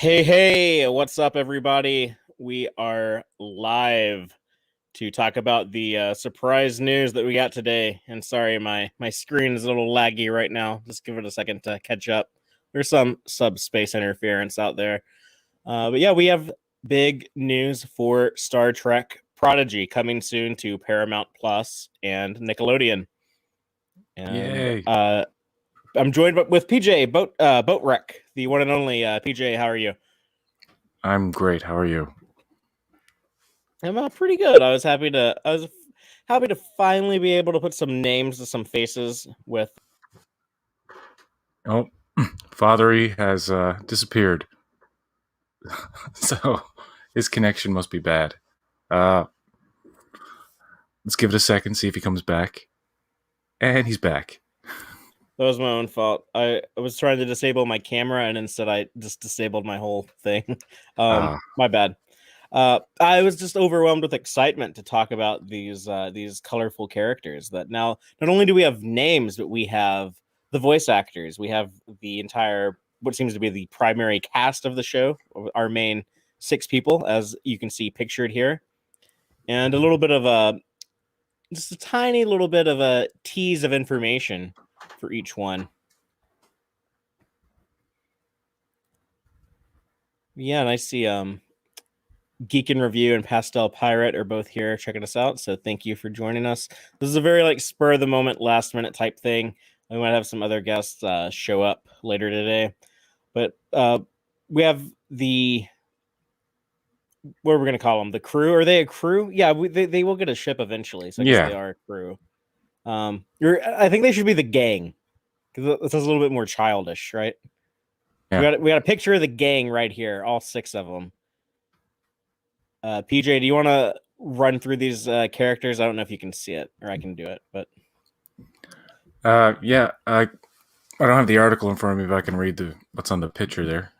Hey, what's up, everybody? We are live to talk about the surprise news that we got today. And sorry, my screen is a little laggy right now. Just give it a second to catch up. There's some subspace interference out there. But yeah, we have big news for Star Trek Prodigy coming soon to Paramount Plus and Nickelodeon. And Yay. I'm joined with PJ Boat Wreck, the one and only PJ. How are you? I'm great. How are you? I'm pretty good. I was happy to finally be able to put some names to some faces with. Oh, Fathery has disappeared. So his connection must be bad. Let's give it a second, see if he comes back. And he's back. That was my own fault. I was trying to disable my camera, and instead I just disabled my whole thing. My bad. I was just overwhelmed with excitement to talk about these colorful characters. That now not only do we have names, but we have the voice actors. We have the entire what seems to be the primary cast of the show. Our main 6 people, as you can see pictured here, and a little bit of just a tiny little bit of a tease of information for each one. Yeah, and I see Geek and Review and Pastel Pirate are both here checking us out, so thank you for joining us. This is a very spur of the moment, last minute type thing. We might have some other guests show up later today, but we have what are we gonna call them? The crew? Are they a crew? Yeah, they will get a ship eventually, so I guess they are a crew. I think they should be the gang, because this is a little bit more childish, right? Yeah. We got a picture of the gang right here, all 6 of them. PJ, do you want to run through these characters? I don't know if you can see it, or I can do it, but yeah, I don't have the article in front of me, but I can read what's on the picture there.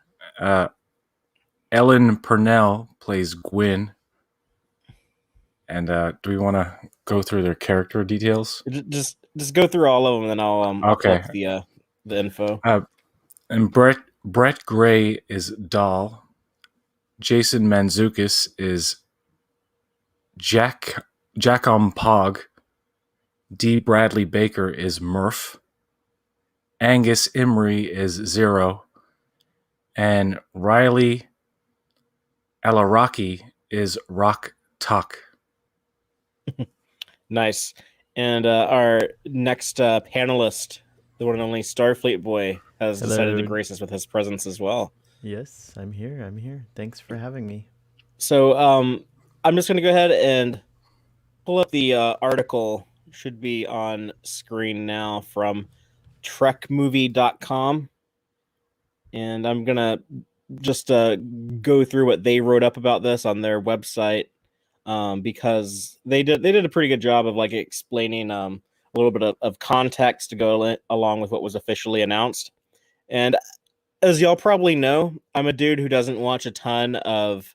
Ella Purnell plays Gwyn. And do we want to go through their character details? Just go through all of them, and then I'll pull up the info. And Brett Gray is Dahl. Jason Mantzoukas is Jack Pog. Dee Bradley Baker is Murph. Angus Imrie is Zero. And Rylee Alazraqui is Rock Tuck. Nice. And our next panelist, the one and only Starfleet boy, has decided to grace us with his presence as well. Yes, I'm here. Thanks for having me. So I'm just going to go ahead and pull up the article. Should be on screen now from trekmovie.com. And I'm going to just go through what they wrote up about this on their website. Because they did a pretty good job of explaining a little bit of context to go along with what was officially announced. And as y'all probably know, I'm a dude who doesn't watch a ton of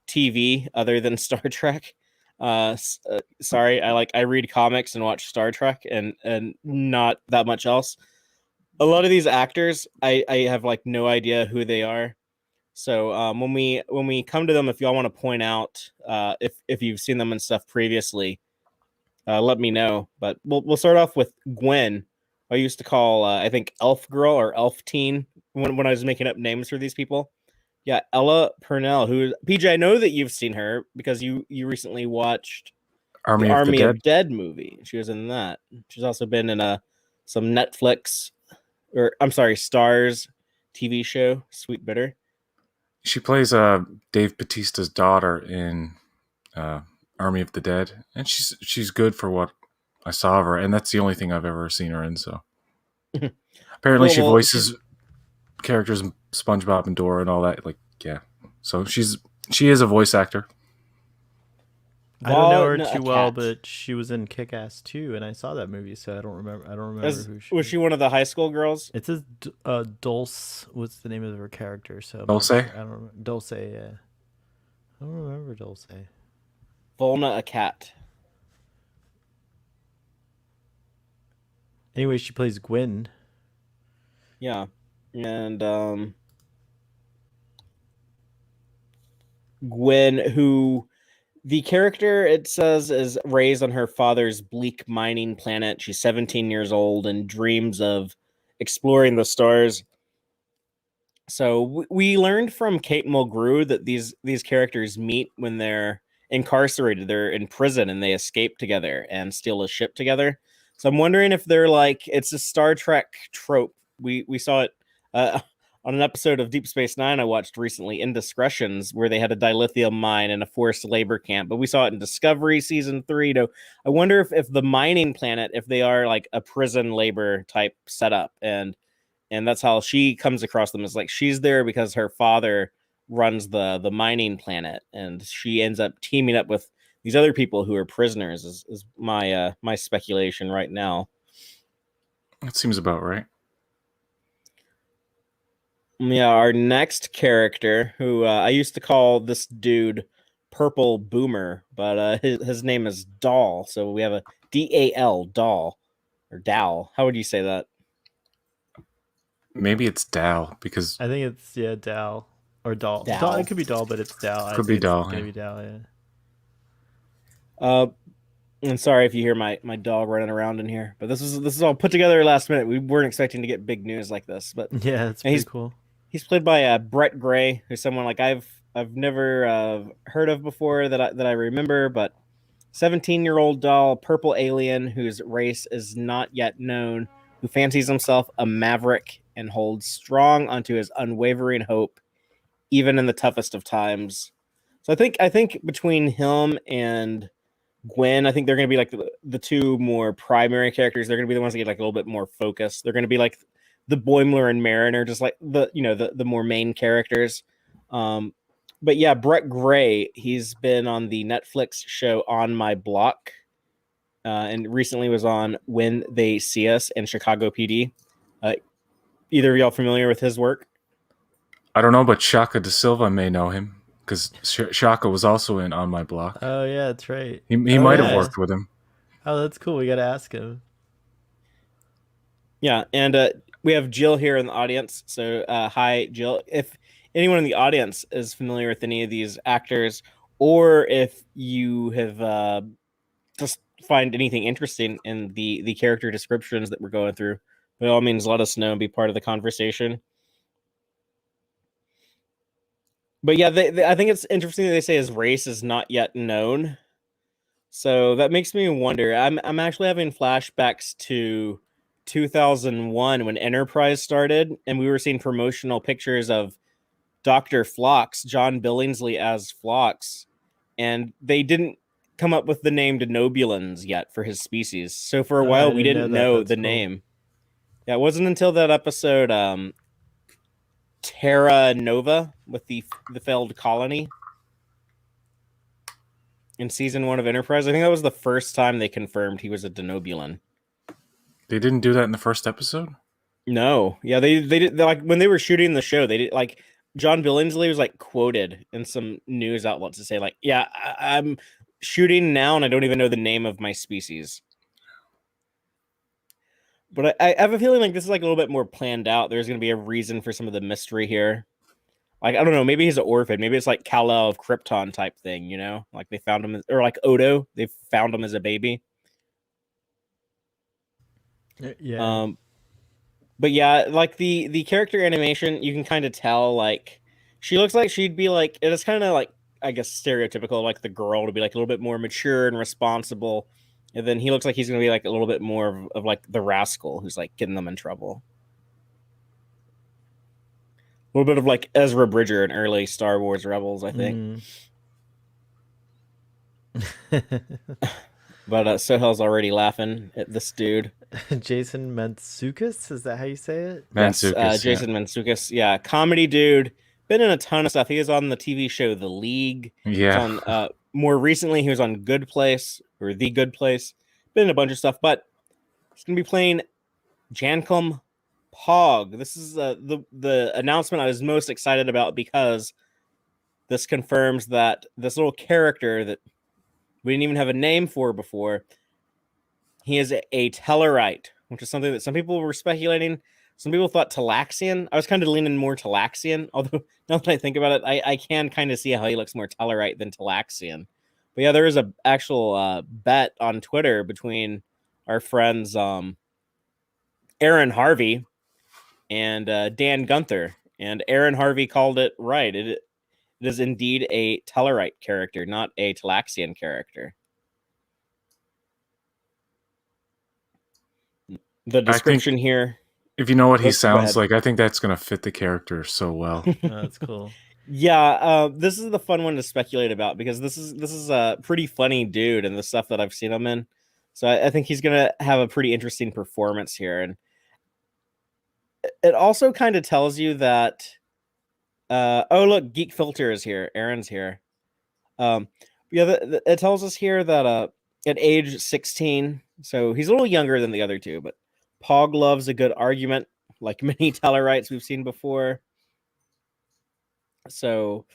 TV other than Star Trek. Sorry, I read comics and watch Star Trek and not that much else. A lot of these actors, I have no idea who they are. So when we come to them, if y'all want to point out if you've seen them and stuff previously, let me know. But we'll start off with Gwen. I used to call I think Elf Girl or Elf Teen when I was making up names for these people. Yeah, Ella Purnell. Who PJ? I know that you've seen her because you recently watched Army of Dead movie. She was in that. She's also been in some Netflix Stars TV show, Sweetbitter. She plays Dave Bautista's daughter in Army of the Dead, and she's good for what I saw of her, and that's the only thing I've ever seen her in. So apparently, she voices characters in SpongeBob and Dora and all that. So she is a voice actor. I don't know her too well, but she was in Kick-Ass 2, and I saw that movie, so I don't remember who she was. She one of the high school girls? It says Dulce. What's the name of her character? So Dulce? I don't remember. Dulce, yeah. I don't remember Dulce. Vau N'Akat. Anyway, she plays Gwyn. Yeah. And Gwen, who the character, it says, is raised on her father's bleak mining planet. She's 17 years old and dreams of exploring the stars. So we learned from Kate Mulgrew that these characters meet when they're incarcerated. They're in prison and they escape together and steal a ship together. So I'm wondering if they're like, it's a Star Trek trope. We saw it on an episode of Deep Space Nine I watched recently, Indiscretions, where they had a dilithium mine and a forced labor camp. But we saw it in Discovery season 3. So I wonder if the mining planet, if they are like a prison labor type setup, and that's how she comes across them, is like she's there because her father runs the mining planet, and she ends up teaming up with these other people who are prisoners. Is my my speculation right now. That seems about right. Yeah, our next character, who I used to call this dude Purple Boomer, but his name is Dal. So we have a Dal, Dal, or Dal. How would you say that? Maybe it's Dal, because I think it's Dal or Dal. Dal. It could be Dal, but it's Dal. Could be Dal. It's gonna be Dal. Yeah. And sorry if you hear my dog running around in here, but this is all put together last minute. We weren't expecting to get big news like this, but Yeah, it's pretty cool. He's played by Brett Gray, who's someone like I've never heard of before that I remember, but 17-year-old Dal, purple alien whose race is not yet known, who fancies himself a maverick and holds strong onto his unwavering hope, even in the toughest of times. So I think between him and Gwen, I think they're going to be like the two more primary characters. They're going to be the ones that get like a little bit more focus. They're going to be like the Boimler and Mariner, just like the more main characters. But yeah, Brett Gray, he's been on the Netflix show On My Block, and recently was on When They See Us and Chicago PD. Either of y'all familiar with his work? I don't know, but Shaka Da Silva may know him, because Shaka was also in On My Block. Oh yeah, that's right. He might have worked with him. Oh, that's cool. We got to ask him. Yeah, and we have Jill here in the audience. So hi, Jill. If anyone in the audience is familiar with any of these actors, or if you have just find anything interesting in the character descriptions that we're going through, by all means, let us know and be part of the conversation. But yeah, I think it's interesting that they say his race is not yet known. So that makes me wonder. I'm actually having flashbacks to 2001 when Enterprise started, and we were seeing promotional pictures of Dr. Phlox, John Billingsley as Phlox, and they didn't come up with the name Denobulans yet for his species. So for a while, we didn't know the name. Yeah, it wasn't until that episode, Terra Nova, with the failed colony in season 1 of Enterprise. I think that was the first time they confirmed he was a Denobulan. They didn't do that in the first episode? No. Yeah, they did. Like when they were shooting the show, they did, like, John Billingsley was like quoted in some news outlets to say like, yeah, I'm shooting now and I don't even know the name of my species. But I have a feeling like this is like a little bit more planned out. There's going to be a reason for some of the mystery here. Like, I don't know, maybe he's an orphan. Maybe it's like Kal-El of Krypton type thing, you know? Like they found him, or like Odo, they found him as a baby. Yeah. But yeah, like the character animation, you can kind of tell, like, she looks like she'd be like, it's kind of like, I guess, stereotypical, like the girl to be like a little bit more mature and responsible. And then he looks like he's going to be like a little bit more of like the rascal who's like getting them in trouble. A little bit of like Ezra Bridger in early Star Wars Rebels, I think. But Sohel's already laughing at this dude. Jason Mantzoukas, is that how you say it? Mantzoukas, yes, Jason Mantzoukas. Yeah, comedy dude. Been in a ton of stuff. He was on the TV show The League. Yeah. On, more recently, he was on Good Place, or The Good Place. Been in a bunch of stuff, but he's going to be playing Jankom Pog. This is the announcement I was most excited about, because this confirms that this little character that we didn't even have a name for before, he is a Tellarite, which is something that some people were speculating. Some people thought Talaxian. I was kind of leaning more Talaxian, although now that I think about it, I can kind of see how he looks more Tellarite than Talaxian. But yeah, there is a actual bet on Twitter between our friends Aaron Harvey and Dan Gunther, and Aaron Harvey called it right. It is indeed a Tellarite character, not a Talaxian character. The description here. If you know what he sounds like, I think that's going to fit the character so well. That's cool. Yeah, this is the fun one to speculate about, because this is a pretty funny dude and the stuff that I've seen him in. So I think he's going to have a pretty interesting performance here. And it also kind of tells you that, oh, look, Geek Filter is here. Aaron's here. It tells us here that at age 16, so he's a little younger than the other two, but Pog loves a good argument, like many Tellarites we've seen before. So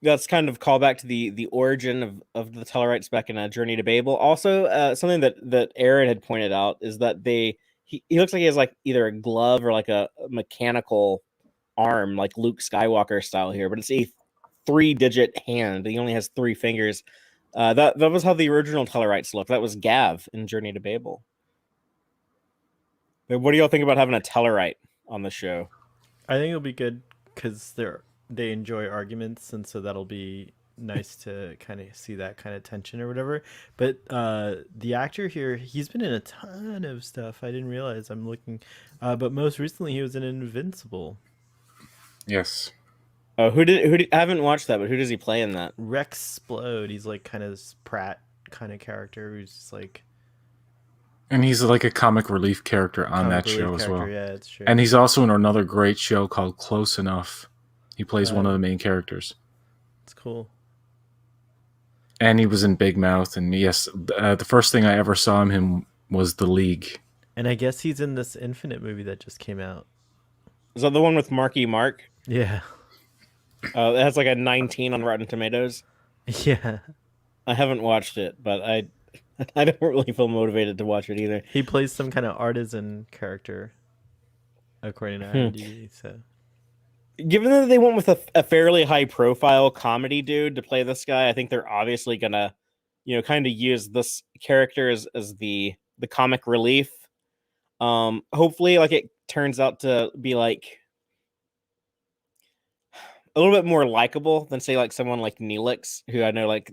that's kind of callback to the origin of the Tellarites back in Journey to Babel. Also, something that Aaron had pointed out is that he looks like he has like either a glove or like a mechanical arm, like Luke Skywalker style here, but it's a 3-digit hand. He only has 3 fingers. That was how the original Tellarites looked. That was Gav in Journey to Babel. But what do y'all think about having a Tellarite on the show? I think it'll be good because they enjoy arguments, and so that'll be nice to kind of see that kind of tension or whatever. But the actor here, he's been in a ton of stuff. I didn't realize. I'm looking, but most recently he was in Invincible. Yes. Oh, I haven't watched that, but who does he play in that? Rex Splode. He's like kind of Pratt kind of character who's just like. And he's like a comic relief character on that show as well. Yeah, it's true. And he's also in another great show called Close Enough. He plays one of the main characters. It's cool. And he was in Big Mouth. And yes, the first thing I ever saw him was The League. And I guess he's in this Infinite movie that just came out. Is that the one with Marky Mark? Yeah. It has like a 19 on Rotten Tomatoes. Yeah. I haven't watched it, but I don't really feel motivated to watch it either. He plays some kind of artisan character, according to IMDb. So, given that they went with a fairly high-profile comedy dude to play this guy, I think they're obviously gonna, kind of use this character as the comic relief. Hopefully, like it turns out to be like a little bit more likable than say like someone like Neelix, who I know like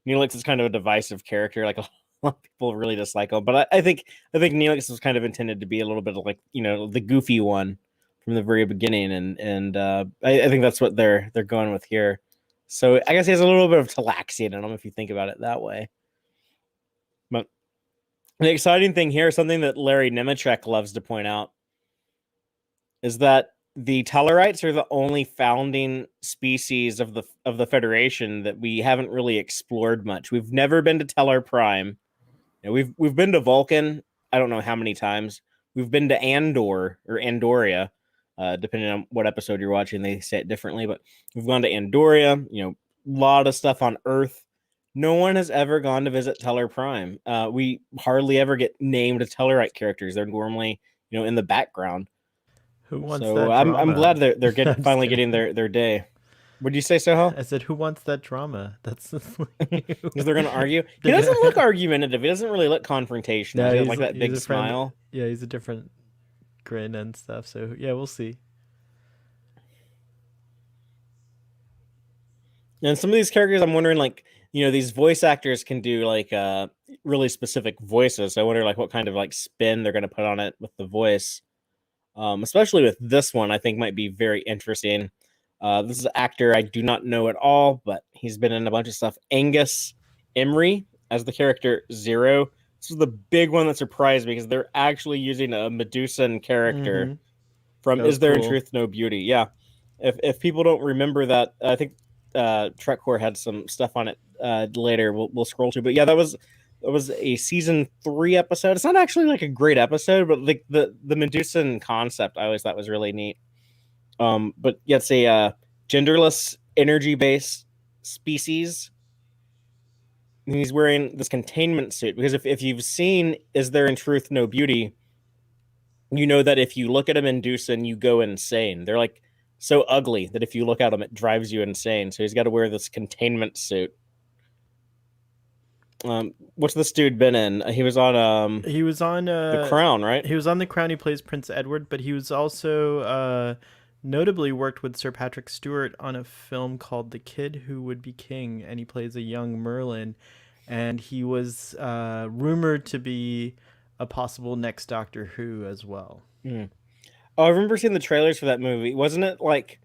Neelix is kind of a divisive character. Like a lot of people really dislike him, but I think Neelix was kind of intended to be a little bit of like the goofy one from the very beginning, and I think that's what they're going with here. So I guess he has a little bit of Talaxian in him if you think about it that way. But the exciting thing here, something that Larry Nemechek loves to point out, is that the Tellarites are the only founding species of the Federation that we haven't really explored much. We've never been to Tellar Prime. We've been to Vulcan. I don't know how many times. We've been to Andor or Andoria, depending on what episode you're watching. They say it differently, but we've gone to Andoria. A lot of stuff on Earth. No one has ever gone to visit Tellar Prime. We hardly ever get named Tellarite characters. They're normally in the background. Who wants that? So I'm glad they're finally getting their day. What did you say, Soho? I said, who wants that drama? That's because they're going to argue. He doesn't look argumentative. He doesn't really look confrontational. No, he has like that big smile. Yeah, he's a different grin and stuff. So yeah, we'll see. And some of these characters, I'm wondering, like, these voice actors can do like really specific voices. So I wonder like what kind of like spin they're going to put on it with the voice. Especially with this one, I think might be very interesting. This is an actor I do not know at all, but he's been in a bunch of stuff. Angus Imrie as the character Zero. This was the big one that surprised me because they're actually using a Medusan character from Is There in Truth No Beauty? Yeah. If people don't remember that, I think Trek Core had some stuff on it later. We'll scroll to, but yeah, that was a season 3 episode. It's not actually like a great episode, but like the Medusan concept I always thought was really neat. But yeah, it's a genderless energy-based species. And he's wearing this containment suit because if you've seen Is There in Truth No Beauty, you know that if you look at a Mendusan, you go insane. They're like so ugly that if you look at them, it drives you insane. So he's got to wear this containment suit. What's this dude been in? He was on He was on The Crown, right? He was on The Crown. He plays Prince Edward, but he was also notably worked with Sir Patrick Stewart on a film called The Kid Who Would Be King, and he plays a young Merlin. And he was rumored to be a possible next Doctor Who as well. Mm. Oh, I remember seeing the trailers for that movie. Wasn't it like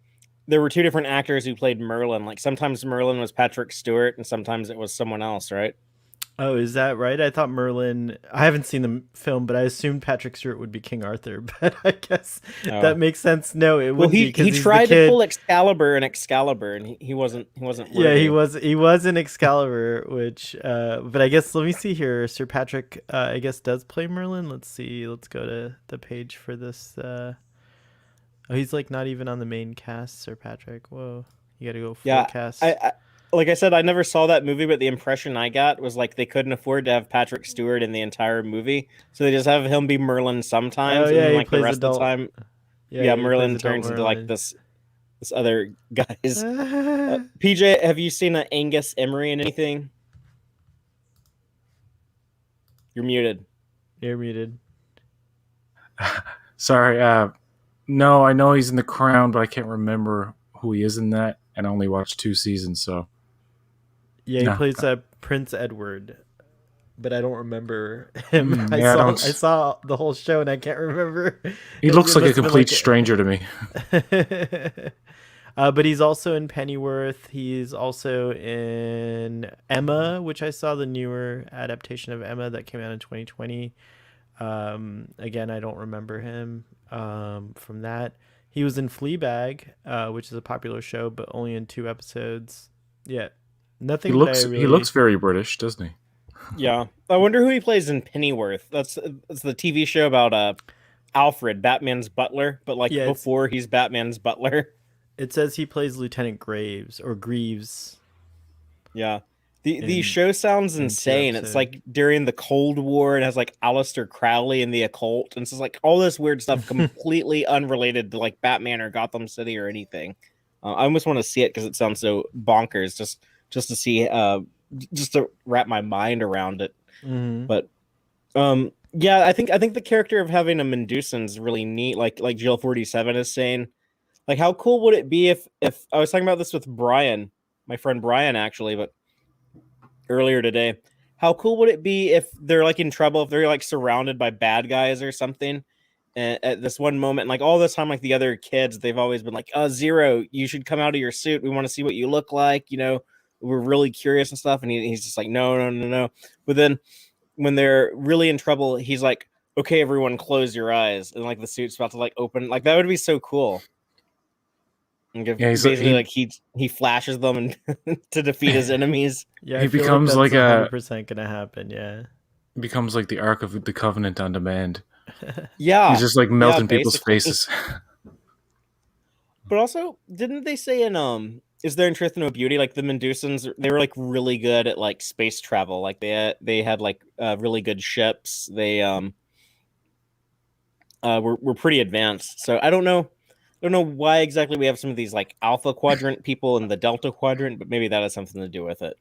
there were two different actors who played Merlin? Like sometimes Merlin was Patrick Stewart and sometimes it was someone else, right? Oh, is that right? I thought Merlin. I haven't seen the film, but I assumed Patrick Stewart would be King Arthur. But I guess that makes sense. No, it wouldn't be because he tried to pull Excalibur, and he wasn't. Yeah, he was in Excalibur, which. But I guess let me see here. Sir Patrick, I guess does play Merlin. Let's see. Let's go to the page for this. Oh, he's like not even on the main cast. Sir Patrick. Whoa, you got to go full cast. Like I said, I never saw that movie, but the impression I got was like they couldn't afford to have Patrick Stewart in the entire movie, so they just have him be Merlin sometimes, and then, like the rest of the time, Merlin turns into like this other guy's. PJ, have you seen Angus Imrie in anything? You're muted. You're muted. Sorry. No, I know he's in The Crown, but I can't remember who he is in that, and I only watched 2 seasons, so. Yeah, he plays Prince Edward, but I don't remember him. I saw the whole show and I can't remember. He looks like a complete stranger to me. But he's also in Pennyworth. He's also in Emma, which I saw the newer adaptation of Emma that came out in 2020. Again, I don't remember him from that. He was in Fleabag, which is a popular show, but only in 2 episodes. Yeah. Nothing. He looks very British, doesn't he? Yeah. I wonder who he plays in Pennyworth. That's the TV show about Alfred, Batman's butler, but before he's Batman's butler. It says he plays Lieutenant Greaves. Yeah. The show sounds insane. It's like during the Cold War. It has like Aleister Crowley and the occult. And it's just like all this weird stuff completely unrelated to like Batman or Gotham City or anything. I almost want to see it because it sounds so bonkers just to see, just to wrap my mind around it. Mm-hmm. But yeah, I think the character of having a Mendusan is really neat. Like Jill 47 is saying, like how cool would it be if I was talking about this with Brian, my friend Brian actually, but earlier today, how cool would it be if they're like in trouble, if they're like surrounded by bad guys or something, and at this one moment, like all this time, like the other kids, they've always been like, Zero, you should come out of your suit, we want to see what you look like, we're really curious and stuff. And he's just like, no. But then when they're really in trouble, he's like, okay, everyone close your eyes, and like the suit's about to like open. Like that would be so cool. And basically like he flashes them and to defeat his enemies. Yeah, he becomes like 100% gonna happen. Yeah, becomes like the Ark of the Covenant on demand. Yeah, he's just like melting people's faces. But also, didn't they say in Is There in Truth No Beauty, like the Mendusans, they were like really good at like space travel. Like they had like really good ships. They were pretty advanced. So I don't know why exactly we have some of these like Alpha Quadrant people in the Delta Quadrant, but maybe that has something to do with it.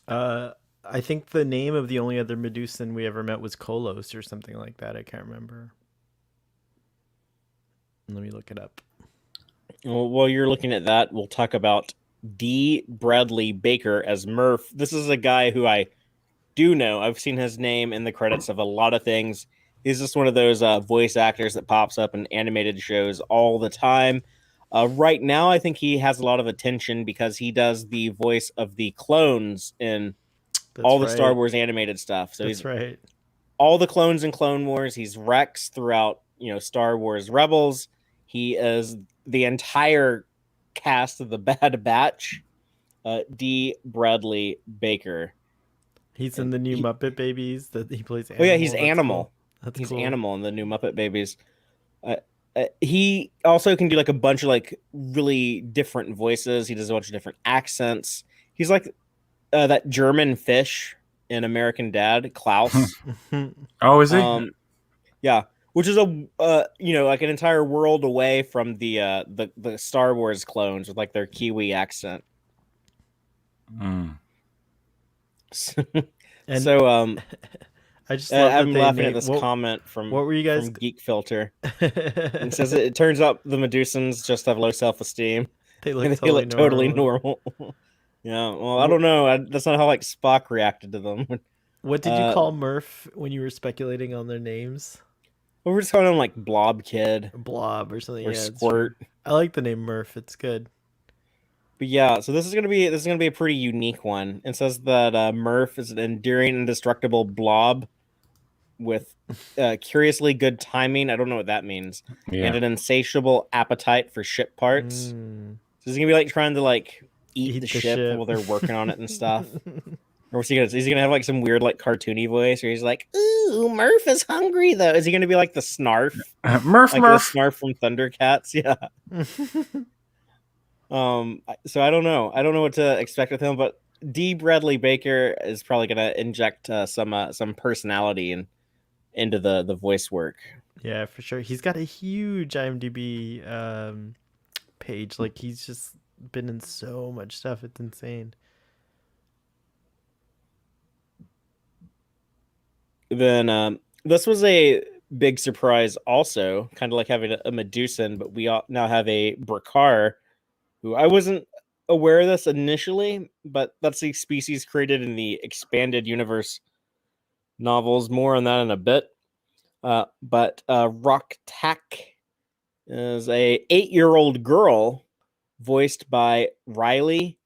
I think the name of the only other Medusan we ever met was Kolos or something like that. I can't remember. Let me look it up. Well, while you're looking at that, we'll talk about Dee Bradley Baker as Murph. This is a guy who I do know. I've seen his name in the credits of a lot of things. He's just one of those voice actors that pops up in animated shows all the time. Right now, I think he has a lot of attention because he does the voice of the clones in the Star Wars animated stuff. So he's right. All the clones in Clone Wars. He's Rex throughout, Star Wars Rebels. He is the entire cast of the Bad Batch. Dee Bradley Baker. He's in the new Muppet Babies that he plays. Animal. Oh yeah, he's Animal. Cool. He's cool. Animal in the new Muppet Babies. He also can do like a bunch of like really different voices. He does a bunch of different accents. He's like that German fish in American Dad, Klaus. Oh, is he? Yeah, which is a like an entire world away from the Star Wars clones with like their Kiwi accent. Mm. And So I just love that I'm they laughing at named. this comment from What were you guys? from Geek Filter. It says it turns out the Medusans just have low self-esteem. They And look they look totally normal. Yeah, well, I don't know. That's not how like Spock reacted to them. What did you call Murph when you were speculating on their names? We were just calling him like Blob Kid Blob or something. or Yeah, Squirt. I like the name Murph. It's good. But yeah, so this is gonna be a pretty unique one. It says that Murph is an endearing, indestructible blob with curiously good timing. I don't know what that means, Yeah. and an insatiable appetite for ship parts. Mm. So he's gonna be like trying to like eat Eat the the ship ship. while they're working on it and stuff. Or is he gonna have like some weird like cartoony voice where he's like, "Ooh, Murph is hungry though." Is he gonna be like the Snarf? Murph, Like Murph. the Snarf from Thundercats? Yeah. So I don't know. I don't know what to expect with him, but Dee Bradley Baker is probably gonna inject some personality into the voice work. Yeah, for sure. He's got a huge IMDb page. Like he's just been in so much stuff. It's insane. Then this was a big surprise also, kind of like having a Medusan, but we now have a Brakar, who I wasn't aware of this initially, but that's the species created in the expanded universe novels. More on that in a bit. But Rok-Tak is a 8-year-old girl voiced by Rylee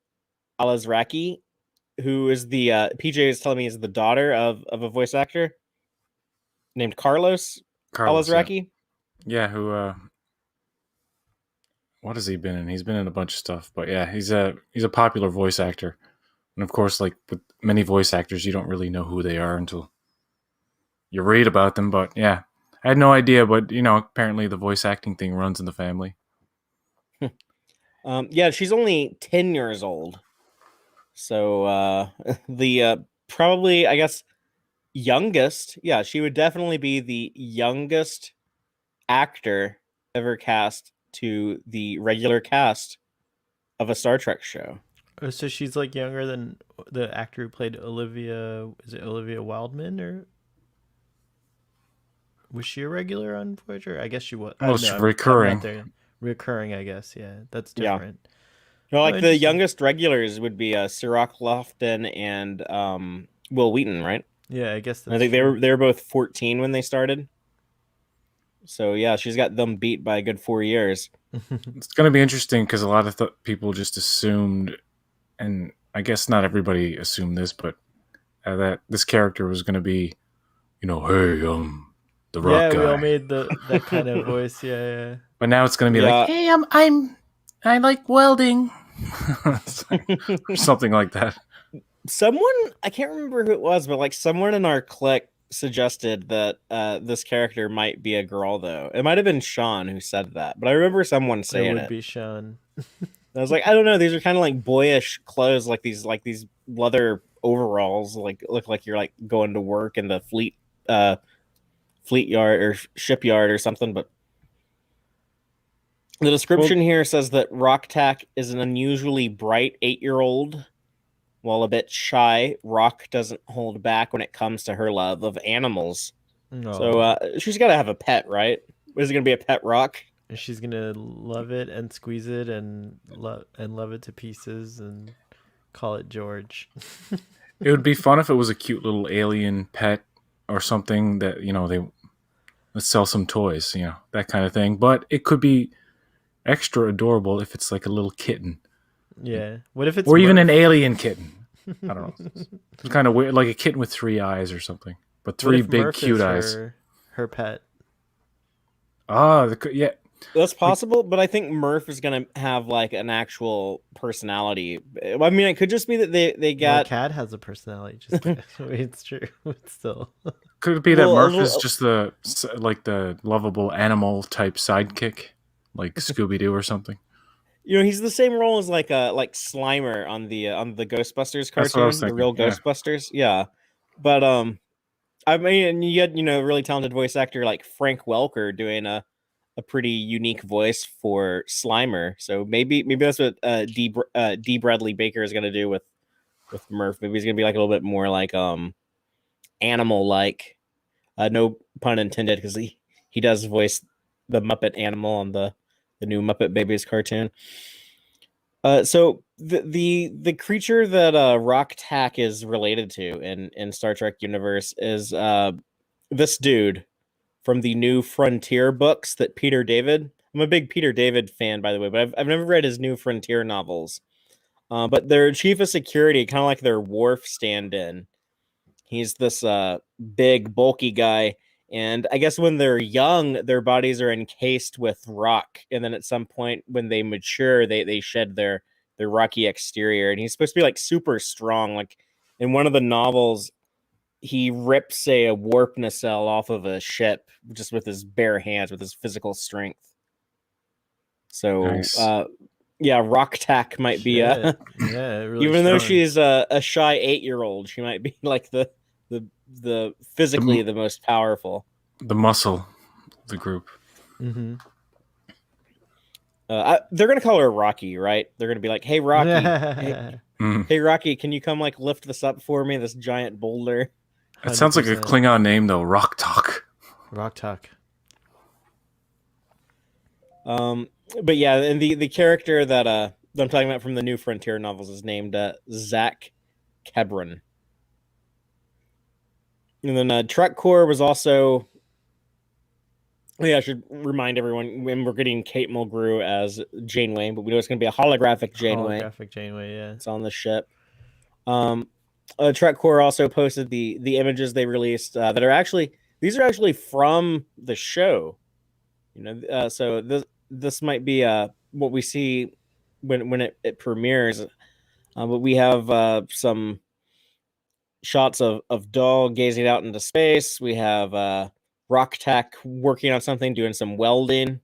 Alazraqui, who is the PJ is telling me is the daughter of a voice actor named Carlos Alazraqui. Yeah, who what has he been in? He's been in a bunch of stuff, but yeah, he's a popular voice actor. And of course, like with many voice actors, you don't really know who they are until you read about them. But yeah, I had no idea, but apparently the voice acting thing runs in the family. Yeah, she's only 10 years old. So the probably, I guess, youngest. Yeah, she would definitely be the youngest actor ever cast to the regular cast of a Star Trek show. Oh, so she's like younger than the actor who played Olivia. Is it Olivia Wildman or was she a regular on Voyager? I guess she was. Oh, she's recurring. Recurring, I guess. Yeah, that's Yeah. different. No, like the interesting. youngest regulars would be Sirach Lofton and Will Wheaton, right? Yeah, I guess that's I think true. they were both 14 when they started. So yeah, she's got them beat by a good 4 years. It's going to be interesting because a lot of people just assumed, and I guess not everybody assumed this, but that this character was going to be, hey, the rock Yeah, guy. we all made that kind of voice. Yeah. But now it's going to be Yeah. like, hey, I like welding, or something like that. Someone, I can't remember who it was, but like someone in our clique suggested that this character might be a girl, though. It might have been Sean who said that, but I remember someone saying It would be Sean. I was like, I don't know, these are kind of like boyish clothes, like these leather overalls, like look like you're like going to work in the fleet yard or shipyard or something. But the description here says that Rok-Tak is an unusually bright 8-year-old. While a bit shy, Rock doesn't hold back when it comes to her love of animals. No. So she's got to have a pet, right? Is it going to be a pet Rock? And she's gonna love it and squeeze it and love it to pieces and call it George. It would be fun if it was a cute little alien pet or something that let's sell some toys, that kind of thing. But it could be extra adorable if it's like a little kitten. Yeah. What if it's or even Murph? an alien kitten? I don't know. It's kind of weird, like a kitten with 3 eyes or something, but 3 big Murph cute is eyes. Her pet. Yeah. That's possible, but I think Murph is gonna have like an actual personality. I mean, it could just be that they got. Cat has a personality. Just it's true. It's still. Could it be that Murph is just the lovable animal type sidekick, like Scooby Doo or something? He's the same role as like Slimer on the Ghostbusters cartoon, the real Ghostbusters. Yeah, But I mean, you had really talented voice actor like Frank Welker doing a pretty unique voice for Slimer. So maybe that's what Dee Bradley Baker is gonna do with Murph. Maybe he's gonna be like a little bit more like animal like. No pun intended, because he does voice the Muppet animal on the new Muppet Babies cartoon. So the creature that Rock-Tak is related to in Star Trek universe is this dude from the New Frontier books that Peter David. I'm a big Peter David fan, by the way, but I've never read his New Frontier novels. But their chief of security, kind of like their Worf stand-in. He's this big, bulky guy. And I guess when they're young, their bodies are encased with rock. And then at some point when they mature, they shed their rocky exterior. And he's supposed to be like super strong. Like in one of the novels, he rips a warp nacelle off of a ship just with his bare hands, with his physical strength. So, Nice. yeah, Rock-Tak might be Yeah, really even though strong. she's a shy 8-year-old, she might be like the physically the most powerful. The muscle of the group. Mm-hmm. They're gonna call her Rocky, right? They're gonna be like, "Hey, Rocky, hey, Rocky, can you come like lift this up for me? This giant boulder." It sounds like a 100%. Klingon name though. Rock-Tak. Rock-Tak. But yeah, and the character that I'm talking about from the New Frontier novels is named Zach Kebron. And then Trek Core was also. Yeah, I should remind everyone when we're getting Kate Mulgrew as Janeway, but we know it's going to be a holographic Janeway. Holographic Janeway, yeah. It's on the ship. Trek Core also posted the images they released that are actually from the show. So this might be what we see when it premieres. But we have some shots of Dahl gazing out into space. We have Rock-Tak working on something, doing some welding.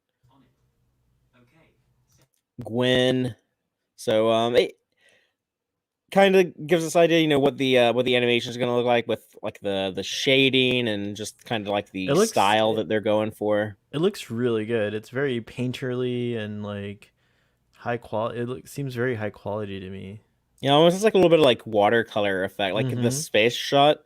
Gwen. So it kind of gives us idea, what the animation is going to look like with like the shading and just kind of like the style that they're going for. It looks really good. It's very painterly and like high quality. Seems very high quality to me. Yeah, almost like a little bit of like watercolor effect, like the space shot.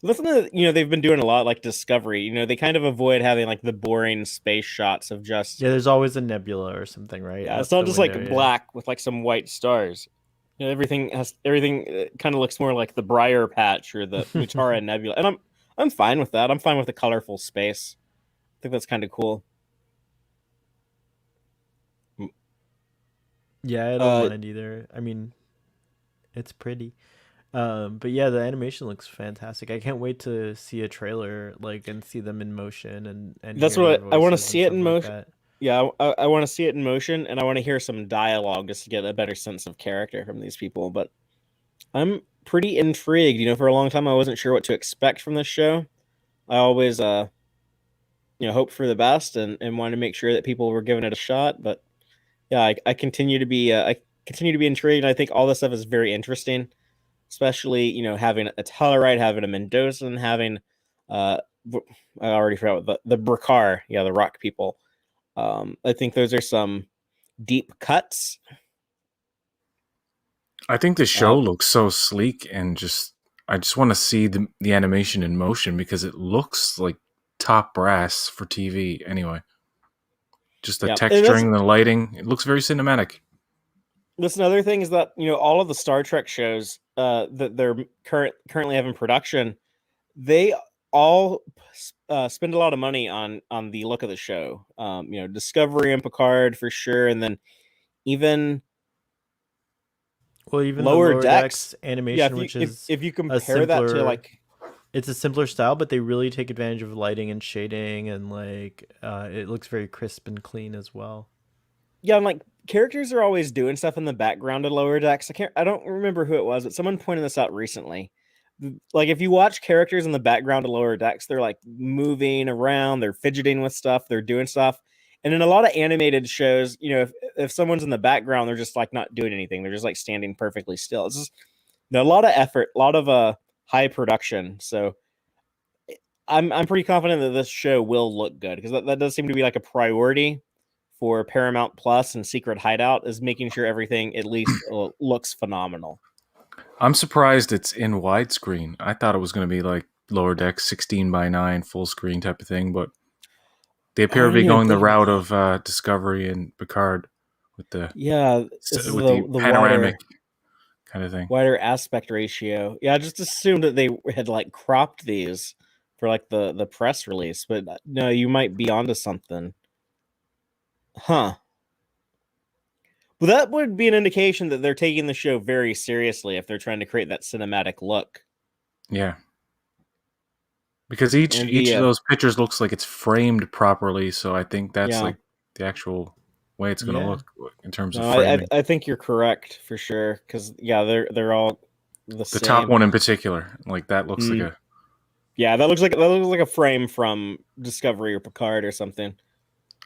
Listen to they've been doing a lot like Discovery. They kind of avoid having like the boring space shots of just there's always a nebula or something, right? Yeah, it's not just like black with like some white stars. Everything kind of looks more like the Briar Patch or the Mutara Nebula, and I'm fine with that. I'm fine with the colorful space. I think that's kind of cool. Yeah, I don't mind either. I mean, it's pretty. But yeah, the animation looks fantastic. I can't wait to see a trailer and see them in motion and that's what I want to see it in motion. Like yeah, I want to see it in motion, and I want to hear some dialogue just to get a better sense of character from these people. But I'm pretty intrigued. For a long time I wasn't sure what to expect from this show. I always hope for the best and wanted to make sure that people were giving it a shot. But yeah, I continue to be intrigued. And I think all this stuff is very interesting, especially having a Tellarite, having a Mendoza, having I already forgot the Brakar, the rock people. I think those are some deep cuts. I think the show looks so sleek, and I just want to see the animation in motion because it looks like top brass for TV anyway. Just the texturing, the lighting, it looks very cinematic. That's another thing is that, all of the Star Trek shows that they're currently have in production, they all spend a lot of money on the look of the show. Discovery and Picard for sure, and then even Lower Decks animation, if you compare that to like, it's a simpler style, but they really take advantage of lighting and shading, and it looks very crisp and clean as well. Yeah, and like characters are always doing stuff in the background of Lower Decks. I don't remember who it was, but someone pointed this out recently. Like if you watch characters in the background of Lower Decks, they're like moving around, they're fidgeting with stuff, they're doing stuff. And in a lot of animated shows, if someone's in the background, they're just like not doing anything. They're just like standing perfectly still. It's just a lot of effort, a lot of high production. So I'm pretty confident that this show will look good, because that does seem to be like a priority for Paramount Plus and Secret Hideout, is making sure everything at least looks phenomenal. I'm surprised it's in widescreen. I thought it was going to be like Lower Deck 16:9 full screen type of thing, but they appear to be going the route of Discovery and Picard with the the panoramic kind of thing. Wider aspect ratio. Yeah, I just assumed that they had like cropped these for like the press release, but no, you might be onto something. Huh. Well, that would be an indication that they're taking the show very seriously if they're trying to create that cinematic look. Yeah. Because each of those pictures looks like it's framed properly, so I think that's like the actual way it's going to look in terms of framing. I think you're correct for sure, because they're all the same. The top one in particular, like that looks like a that looks like a frame from Discovery or Picard or something.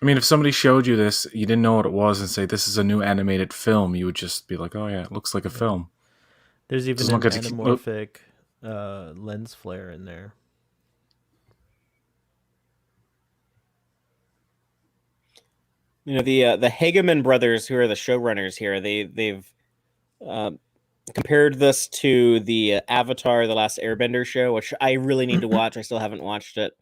I mean, if somebody showed you this, you didn't know what it was, and say this is a new animated film, you would just be like, "Oh yeah, it looks like a film." There's even an anamorphic lens flare in there. You know, the Hageman brothers, who are the showrunners here, they've compared this to the Avatar: The Last Airbender show, which I really need to watch. I still haven't watched it,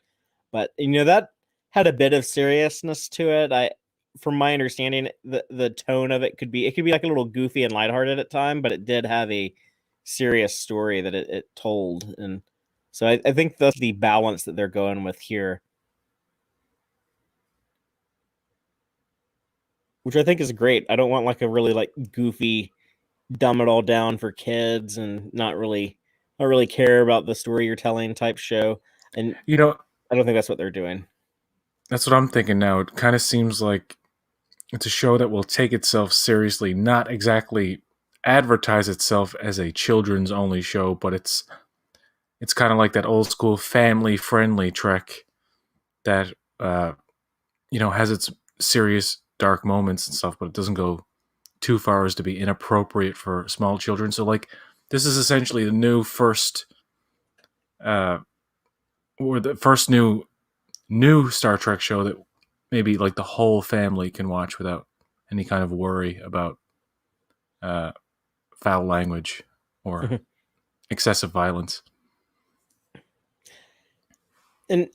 but you know, that had a bit of seriousness to it. From my understanding, the tone of it could be like a little goofy and lighthearted at time, but it did have a serious story that it told, and so I think that's the balance that they're going with here, which I think is great. I don't want like a really like goofy, dumb it all down for kids and not really care about the story you're telling type show. And you know, I don't think that's what they're doing. That's what I'm thinking now. It kind of seems like it's a show that will take itself seriously, not exactly advertise itself as a children's only show, but it's kind of like that old school family friendly Trek that has its serious dark moments and stuff, but it doesn't go too far as to be inappropriate for small children. So like this is essentially the new first new Star Trek show that maybe like the whole family can watch without any kind of worry about foul language or excessive violence. And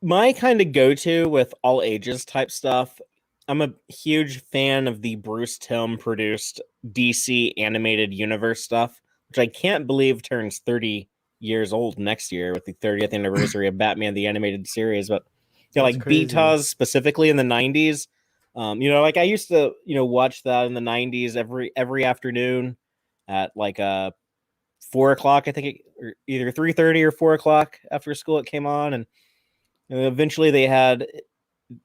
my kind of go-to with all ages type stuff, I'm a huge fan of the Bruce Timm produced DC animated universe stuff, which I can't believe turns 30 years old next year with the 30th anniversary of Batman the Animated Series. But like BTAS specifically in the 90s, like I used to watch that in the 90s every afternoon at like 4 o'clock, I think, or either 3:30 or 4 o'clock after school it came on. And eventually they had,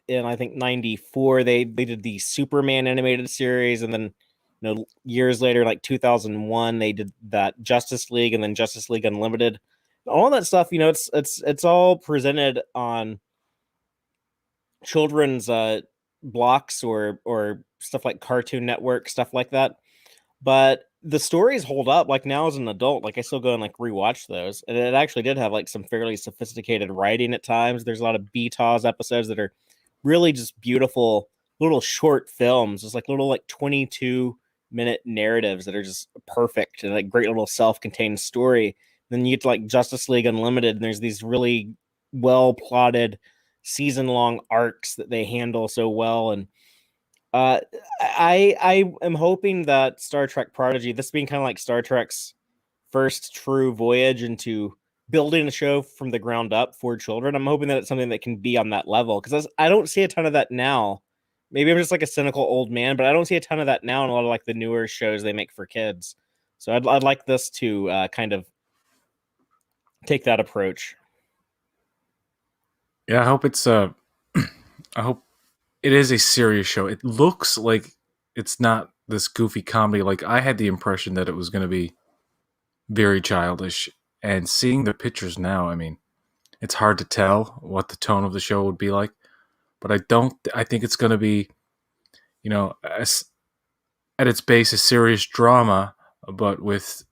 in I think 94, they did the Superman animated series, and then years later, like 2001, they did that Justice League, and then Justice League Unlimited. All that stuff, it's all presented on children's blocks or stuff like Cartoon Network, stuff like that. But the stories hold up. Like now as an adult, like I still go and like rewatch those, and it actually did have like some fairly sophisticated writing at times. There's a lot of BTAS episodes that are really just beautiful little short films, just like little like 22-minute narratives that are just perfect and like great little self-contained story. Then you get to like Justice League Unlimited, and there's these really well plotted season-long arcs that they handle so well. And I am hoping that Star Trek Prodigy, this being kind of like Star Trek's first true voyage into building a show from the ground up for children, I'm hoping that it's something that can be on that level, because I don't see a ton of that now. Maybe I'm just like a cynical old man, but I don't see a ton of that now in a lot of like the newer shows they make for kids. So I'd like this to kind of take that approach. Yeah, I hope it's I hope it is a serious show. It looks like it's not this goofy comedy. Like I had the impression that it was going to be very childish, and seeing the pictures now, I mean, it's hard to tell what the tone of the show would be like, but I think it's going to be, at its base, a serious drama, but with,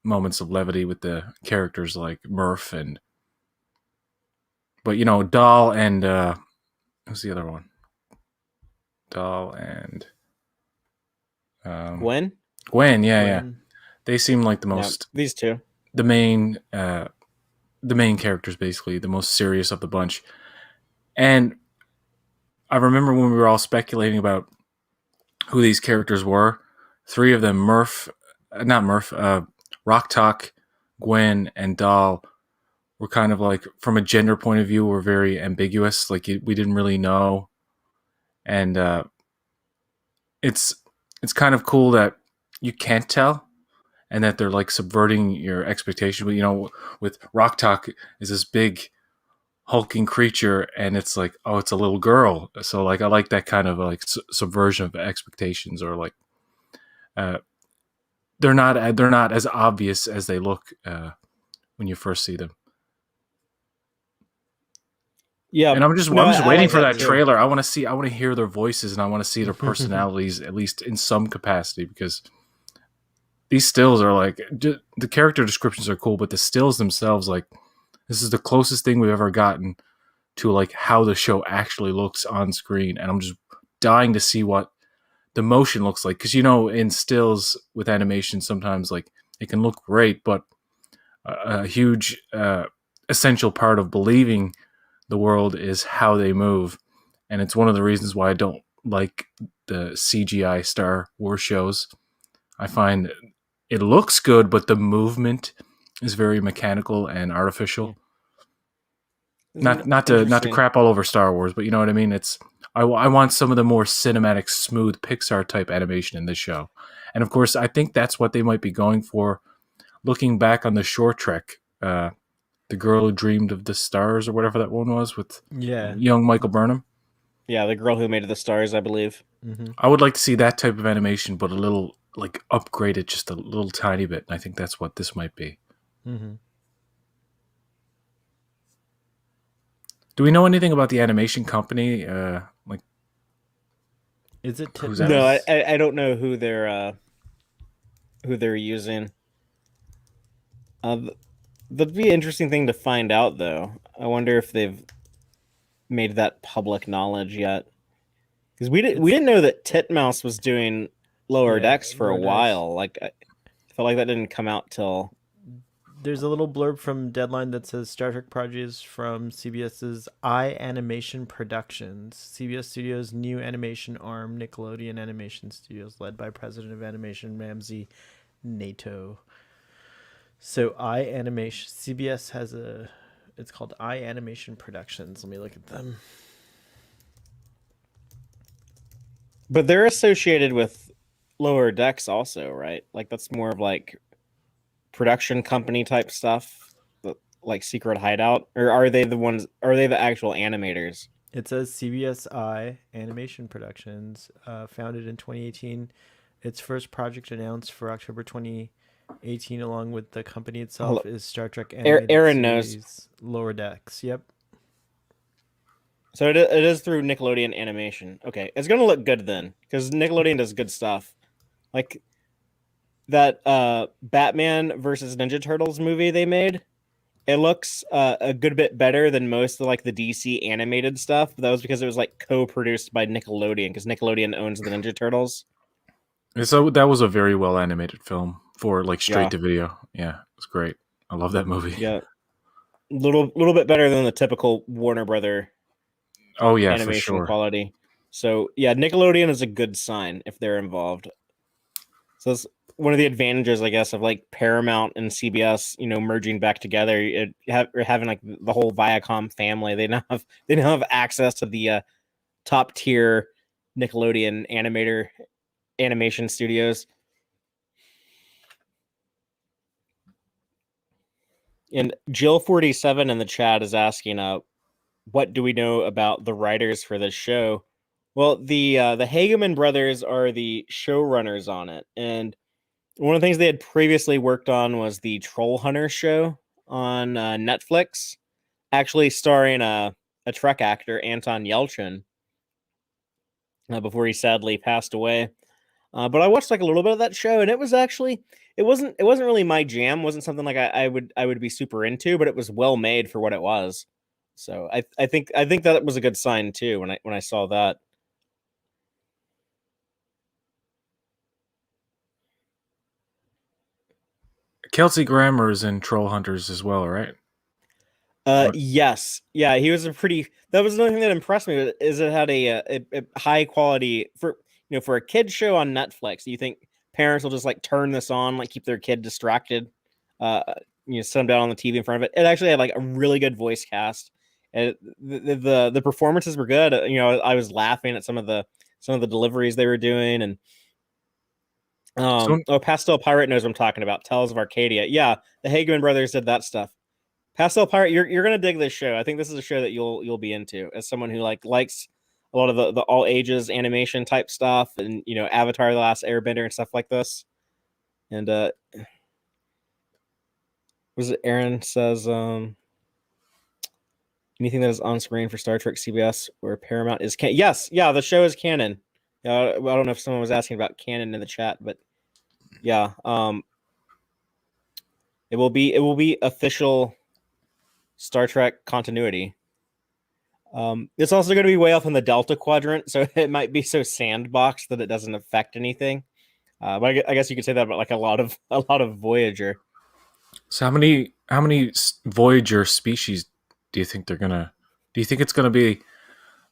moments of levity with the characters like Murph but Dahl and who's the other one? Dahl and Gwen? Gwen, yeah, yeah. Gwen. They seem like the Yeah, most these two. the main characters, basically the most serious of the bunch. And I remember when we were all speculating about who these characters were. Three of them, Rock Talk, Gwen, and Dahl, were kind of like, from a gender point of view, were very ambiguous. Like we didn't really know, and it's kind of cool that you can't tell, and that they're like subverting your expectation. But with Rock Talk is this big hulking creature, and it's like, oh, it's a little girl. So like I like that kind of like subversion of expectations, or like they're not as obvious as they look when you first see them. Yeah, and I'm just I waiting like for that that too. trailer. I want to hear their voices, and I want to see their personalities at least in some capacity, because these stills are like, the character descriptions are cool, but the stills themselves, like, this is the closest thing we've ever gotten to like how the show actually looks on screen, and I'm just dying to see what the motion looks like, because in stills with animation, sometimes like it can look great, but a huge essential part of believing the world is how they move, and it's one of the reasons why I don't like the CGI Star Wars shows. I find it looks good, but the movement is very mechanical and artificial. Not to crap all over Star Wars, but you know what I mean. I want some of the more cinematic, smooth Pixar type animation in this show, and of course, I think that's what they might be going for. Looking back on the short trek, The Girl Who Dreamed of the Stars, or whatever that one was, with young Michael Burnham. Yeah, The Girl Who Made the Stars, I believe. Mm-hmm. I would like to see that type of animation, but a little like upgraded, just a little tiny bit. And I think that's what this might be. Mm-hmm. Do we know anything about the animation company? Like, is it who's Titmouse? No, I don't know who they're using. That'd be an interesting thing to find out, though. I wonder if they've made that public knowledge yet, because we didn't know that Titmouse was doing Lower Decks for a while. Like, I felt like that didn't come out till. There's a little blurb from Deadline that says Star Trek Prodigy is from CBS's Animation Productions, CBS Studios' new animation arm, Nickelodeon Animation Studios, led by President of Animation Ramsey Nato. So Animation, CBS has it's called Animation Productions. Let me look at them. But they're associated with Lower Decks also, right? Like, that's more of like production company type stuff, like Secret Hideout, or are they the actual animators? It says CBS Animation Productions, founded in 2018. Its first project announced for October 2018, along with the company itself, is Star Trek animated Aaron series knows. Lower Decks. Yep. So it is through Nickelodeon Animation. Okay, it's gonna look good then, because Nickelodeon does good stuff. Like that Batman versus Ninja Turtles movie they made. It looks a good bit better than most of like the DC animated stuff. But that was because it was like co-produced by Nickelodeon, because Nickelodeon owns the Ninja Turtles. So that was a very well animated film for like straight to video. Yeah, it was great. I love that movie. Yeah, little bit better than the typical Warner Brother. Oh yeah, animation for sure. quality. So yeah, Nickelodeon is a good sign if they're involved. So that's one of the advantages, I guess, of like Paramount and CBS, merging back together. Having like the whole Viacom family. They now have access to the top tier Nickelodeon animation studios. And Jill47 in the chat is asking, what do we know about the writers for this show? Well, the Hageman brothers are the showrunners on it, and one of the things they had previously worked on was the Troll Hunter show on Netflix, actually starring a Trek actor, Anton Yelchin, before he sadly passed away. But I watched like a little bit of that show, and it was actually it wasn't really my jam. It wasn't something like I would be super into, but it was well made for what it was. So I think that was a good sign too when I saw that. Kelsey Grammer is in Troll Hunters as well, right? Yes, yeah, he was a pretty. That was another thing that impressed me is it had a high quality for for a kid show on Netflix. You think parents will just like turn this on, like keep their kid distracted, uh, sit them down on the TV in front of it. It actually had like a really good voice cast, and the performances were good. I was laughing at some of the deliveries they were doing, and So Pastel Pirate knows what I'm talking about. Tales of Arcadia, yeah, the Hageman brothers did that stuff. Pastel Pirate, you're gonna dig this show. I think this is a show that you'll be into as someone who likes a lot of the all ages animation type stuff, and Avatar: The Last Airbender and stuff like this. And was it Aaron says anything that is on screen for Star Trek CBS or Paramount is canon? Yes, yeah, the show is canon. I don't know if someone was asking about canon in the chat, but yeah, it will be official Star Trek continuity. It's also going to be way off in the Delta Quadrant, so it might be so sandboxed that it doesn't affect anything. But I guess you could say that about like a lot of Voyager. So how many Voyager species do you think they're gonna? Do you think it's gonna be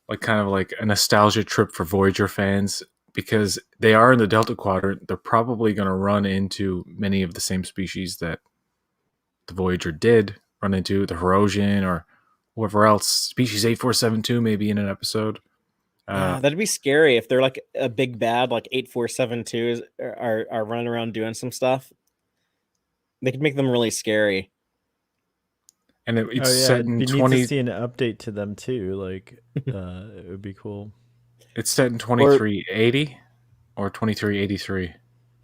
like kind of like a nostalgia trip for Voyager fans because they are in the Delta Quadrant? They're probably gonna run into many of the same species that the Voyager did run into, the Herosian or whoever else. Species 8472 maybe in an episode. Yeah, that'd be scary if they're like a big bad like 8472 are running around doing some stuff. They could make them really scary. And it's Oh yeah, set it'd in be neat 20. to see an update to them too. Like, it would be cool. It's set in 2380 or 2383.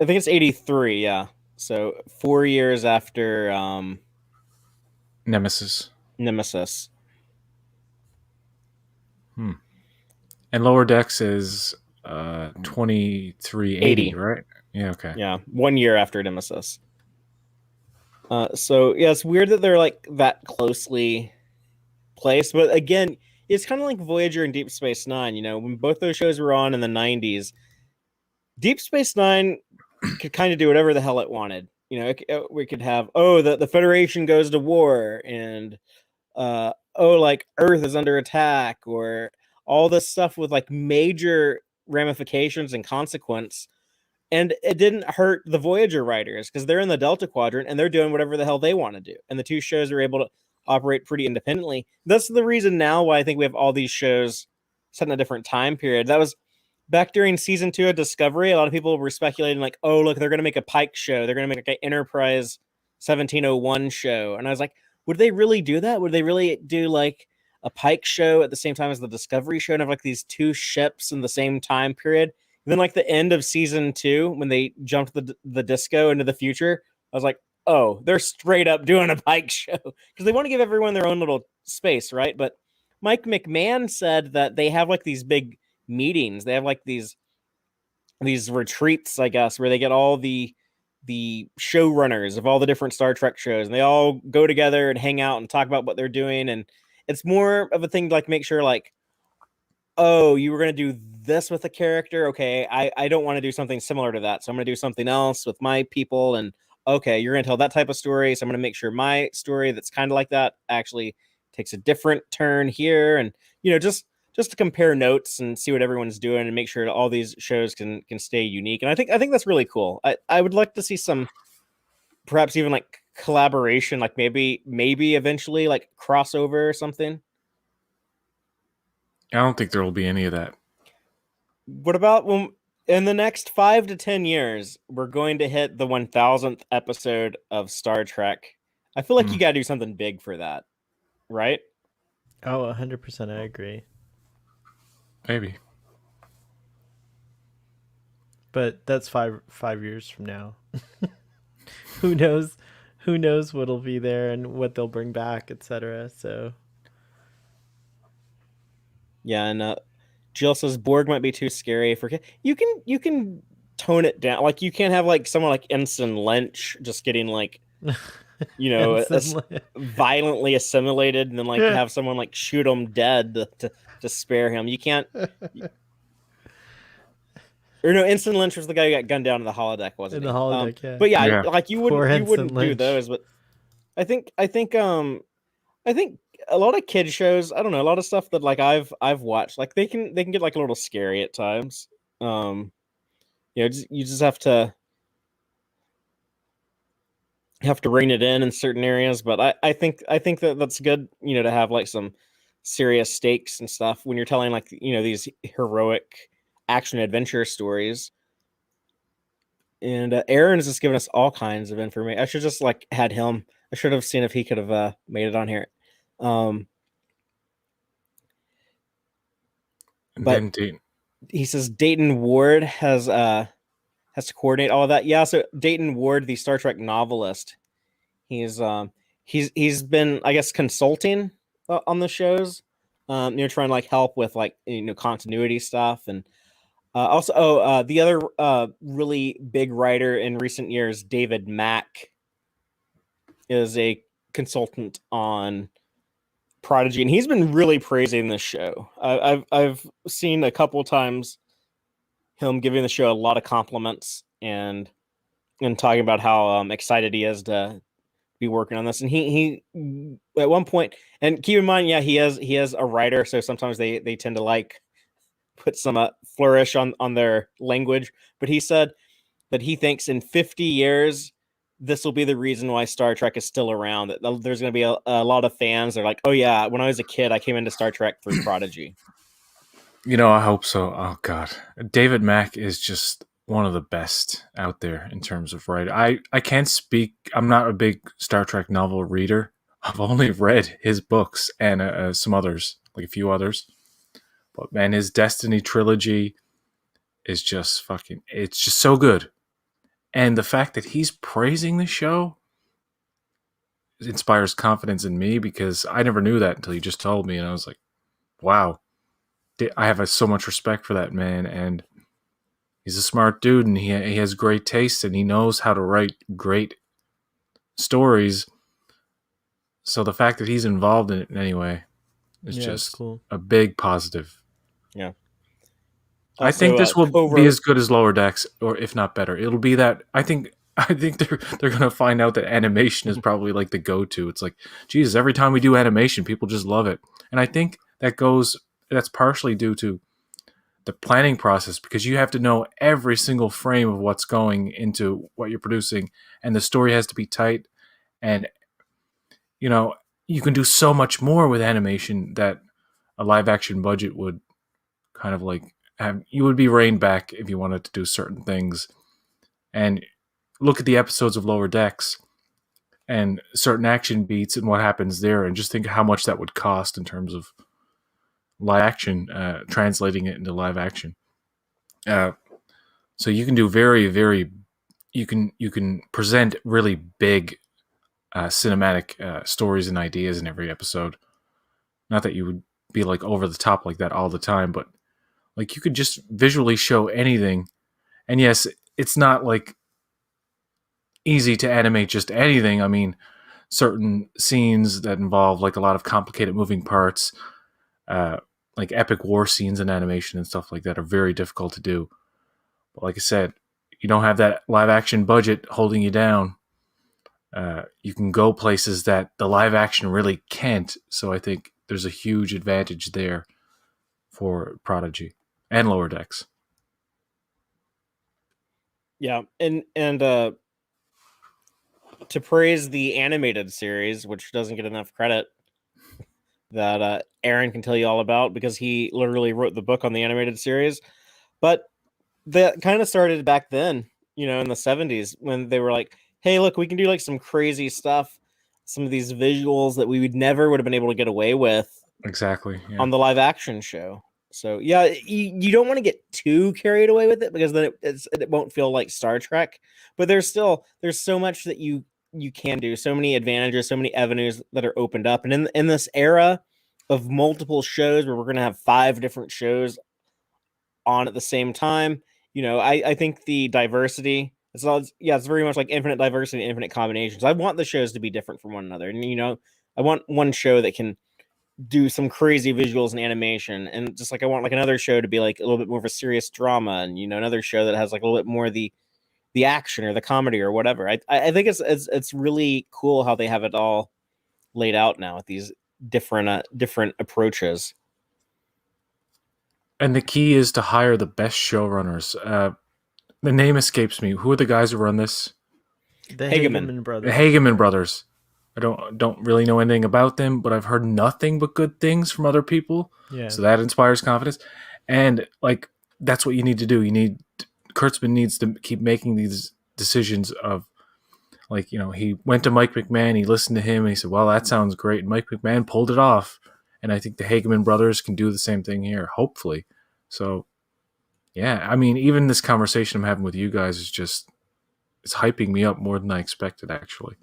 I think it's 83. Yeah, so 4 years after Nemesis. Nemesis. And Lower Decks is 2380, 80. right? Yeah, okay. Yeah, 1 year after Nemesis. So yeah, it's weird that they're like that closely placed, but again, it's kind of like Voyager and Deep Space Nine. When both those shows were on in the '90s, Deep Space Nine could kind of do whatever the hell it wanted. We could have the Federation goes to war, and like Earth is under attack, or all this stuff with like major ramifications and consequence. And it didn't hurt the Voyager writers because they're in the Delta Quadrant and they're doing whatever the hell they want to do. And the two shows are able to operate pretty independently. That's the reason now why I think we have all these shows set in a different time period. That was back during season 2 of Discovery. A lot of people were speculating like, oh, look, they're going to make a Pike show. They're going to make like an Enterprise 1701 show. And I was like, would they really do that? Would they really do like a Pike show at the same time as the Discovery show and have like these two ships in the same time period? And then, like the end of season 2, when they jumped the disco into the future, I was like, "Oh, they're straight up doing a Pike show because they want to give everyone their own little space, right?" But Mike McMahon said that they have like these big meetings. They have like these retreats, I guess, where they get all the showrunners of all the different Star Trek shows, and they all go together and hang out and talk about what they're doing. And it's more of a thing to like make sure like, oh, you were going to do this with a character. Okay, I don't want to do something similar to that. So I'm going to do something else with my people. And okay, you're going to tell that type of story. So I'm going to make sure my story that's kind of like that actually takes a different turn here. And, just to compare notes and see what everyone's doing and make sure that all these shows can stay unique. And I think that's really cool. I would like to see some, perhaps even like collaboration, like maybe eventually like crossover or something. I don't think there will be any of that. What about when in the next 5 to 10 years, we're going to hit the 1000th episode of Star Trek? I feel like you got to do something big for that, right? Oh, 100%. I agree. Maybe. But that's 5 years from now. Who knows? Who knows what'll be there and what they'll bring back, etc. So. Yeah, and Jill says Borg might be too scary for kids. You can tone it down. Like you can't have like someone like Ensign Lynch just getting like, you know, violently assimilated, and then like have someone like shoot him dead to spare him. You can't. Or no, Ensign Lynch was the guy who got gunned down in the holodeck, wasn't In he? the holodeck, yeah. But yeah, Yeah. like you Poor wouldn't do Lynch. those. But I think a lot of kid shows, I don't know, a lot of stuff that like I've watched, like they can get like a little scary at times. You know, you just have to rein it in certain areas. But I think that that's good, you know, to have like some serious stakes and stuff when you're telling like, you know, these heroic action adventure stories. And Aaron has just given us all kinds of information. I should just like had him. I should have seen if he could have made it on here. But he says Dayton Ward has to coordinate all of that. Yeah, so Dayton Ward, the Star Trek novelist, he's been, I guess, consulting on the shows. You know, trying to like help with like, you know, continuity stuff. And also the other really big writer in recent years, David Mack, is a consultant on Prodigy, and he's been really praising this show. I've seen a couple of times him giving the show a lot of compliments and talking about how excited he is to be working on this. And he at one point, and keep in mind, yeah, he has a writer, so sometimes they tend to like put some flourish on their language. But he said that he thinks in 50 years this will be the reason why Star Trek is still around. That there's going to be a lot of fans that are like, oh yeah, when I was a kid, I came into Star Trek through Prodigy. You know, I hope so. Oh God, David Mack is just one of the best out there in terms of writing. I can't speak. I'm not a big Star Trek novel reader. I've only read his books and some others, like a few others. But man, his Destiny trilogy is just fucking. It's just so good. And the fact that he's praising the show inspires confidence in me, because I never knew that until you just told me, and I was like, wow, I have so much respect for that man, and he's a smart dude, and he has great taste, and he knows how to write great stories. So the fact that he's involved in it in any way is just cool. A big positive. Yeah. Also, I think this will be as good as Lower Decks, or if not better. It'll be that. I think they're gonna find out that animation is probably like the go-to. It's like, Jesus, every time we do animation, people just love it. And I think that's partially due to the planning process, because you have to know every single frame of what's going into what you're producing, and the story has to be tight. And you know, you can do so much more with animation that a live action budget would kind of like you would be reined back if you wanted to do certain things. And look at the episodes of Lower Decks and certain action beats and what happens there, and just think how much that would cost in terms of live action, translating it into live action. So you can do you can present really big cinematic stories and ideas in every episode. Not that you would be like over the top like that all the time, but like you could just visually show anything. And yes, it's not like easy to animate just anything. I mean, certain scenes that involve like a lot of complicated moving parts, like epic war scenes in animation and stuff like that, are very difficult to do. But like I said, you don't have that live action budget holding you down. You can go places that the live action really can't. So I think there's a huge advantage there for Prodigy and Lower Decks. Yeah, and to praise the animated series, which doesn't get enough credit, that Aaron can tell you all about, because he literally wrote the book on the animated series. But that kind of started back then, you know, in the 70s, when they were like, hey, look, we can do like some crazy stuff, some of these visuals that we would have been able to get away with exactly on the live action show. So yeah, you don't want to get too carried away with it, because then it won't feel like Star Trek. But there's so much that you can do, so many advantages, so many avenues that are opened up. And in this era of multiple shows, where we're going to have 5 different shows on at the same time, I think the diversity, it's very much like infinite diversity, infinite combinations. I want the shows to be different from one another. And, I want one show that can do some crazy visuals and animation. And just like, I want like another show to be like a little bit more of a serious drama. And, another show that has like a little bit more of the action or the comedy or whatever. I think it's really cool how they have it all laid out now with these different approaches. And the key is to hire the best showrunners. The name escapes me. Who are the guys who run this? The Hageman Hageman The brothers. Hageman brothers. I don't really know anything about them, but I've heard nothing but good things from other people. Yeah. So that inspires confidence. And like that's what you need to do. Kurtzman needs to keep making these decisions of like, he went to Mike McMahon, he listened to him, and he said, well, that sounds great. And Mike McMahon pulled it off. And I think the Hageman brothers can do the same thing here, hopefully. So, yeah, I mean, even this conversation I'm having with you guys it's hyping me up more than I expected, actually.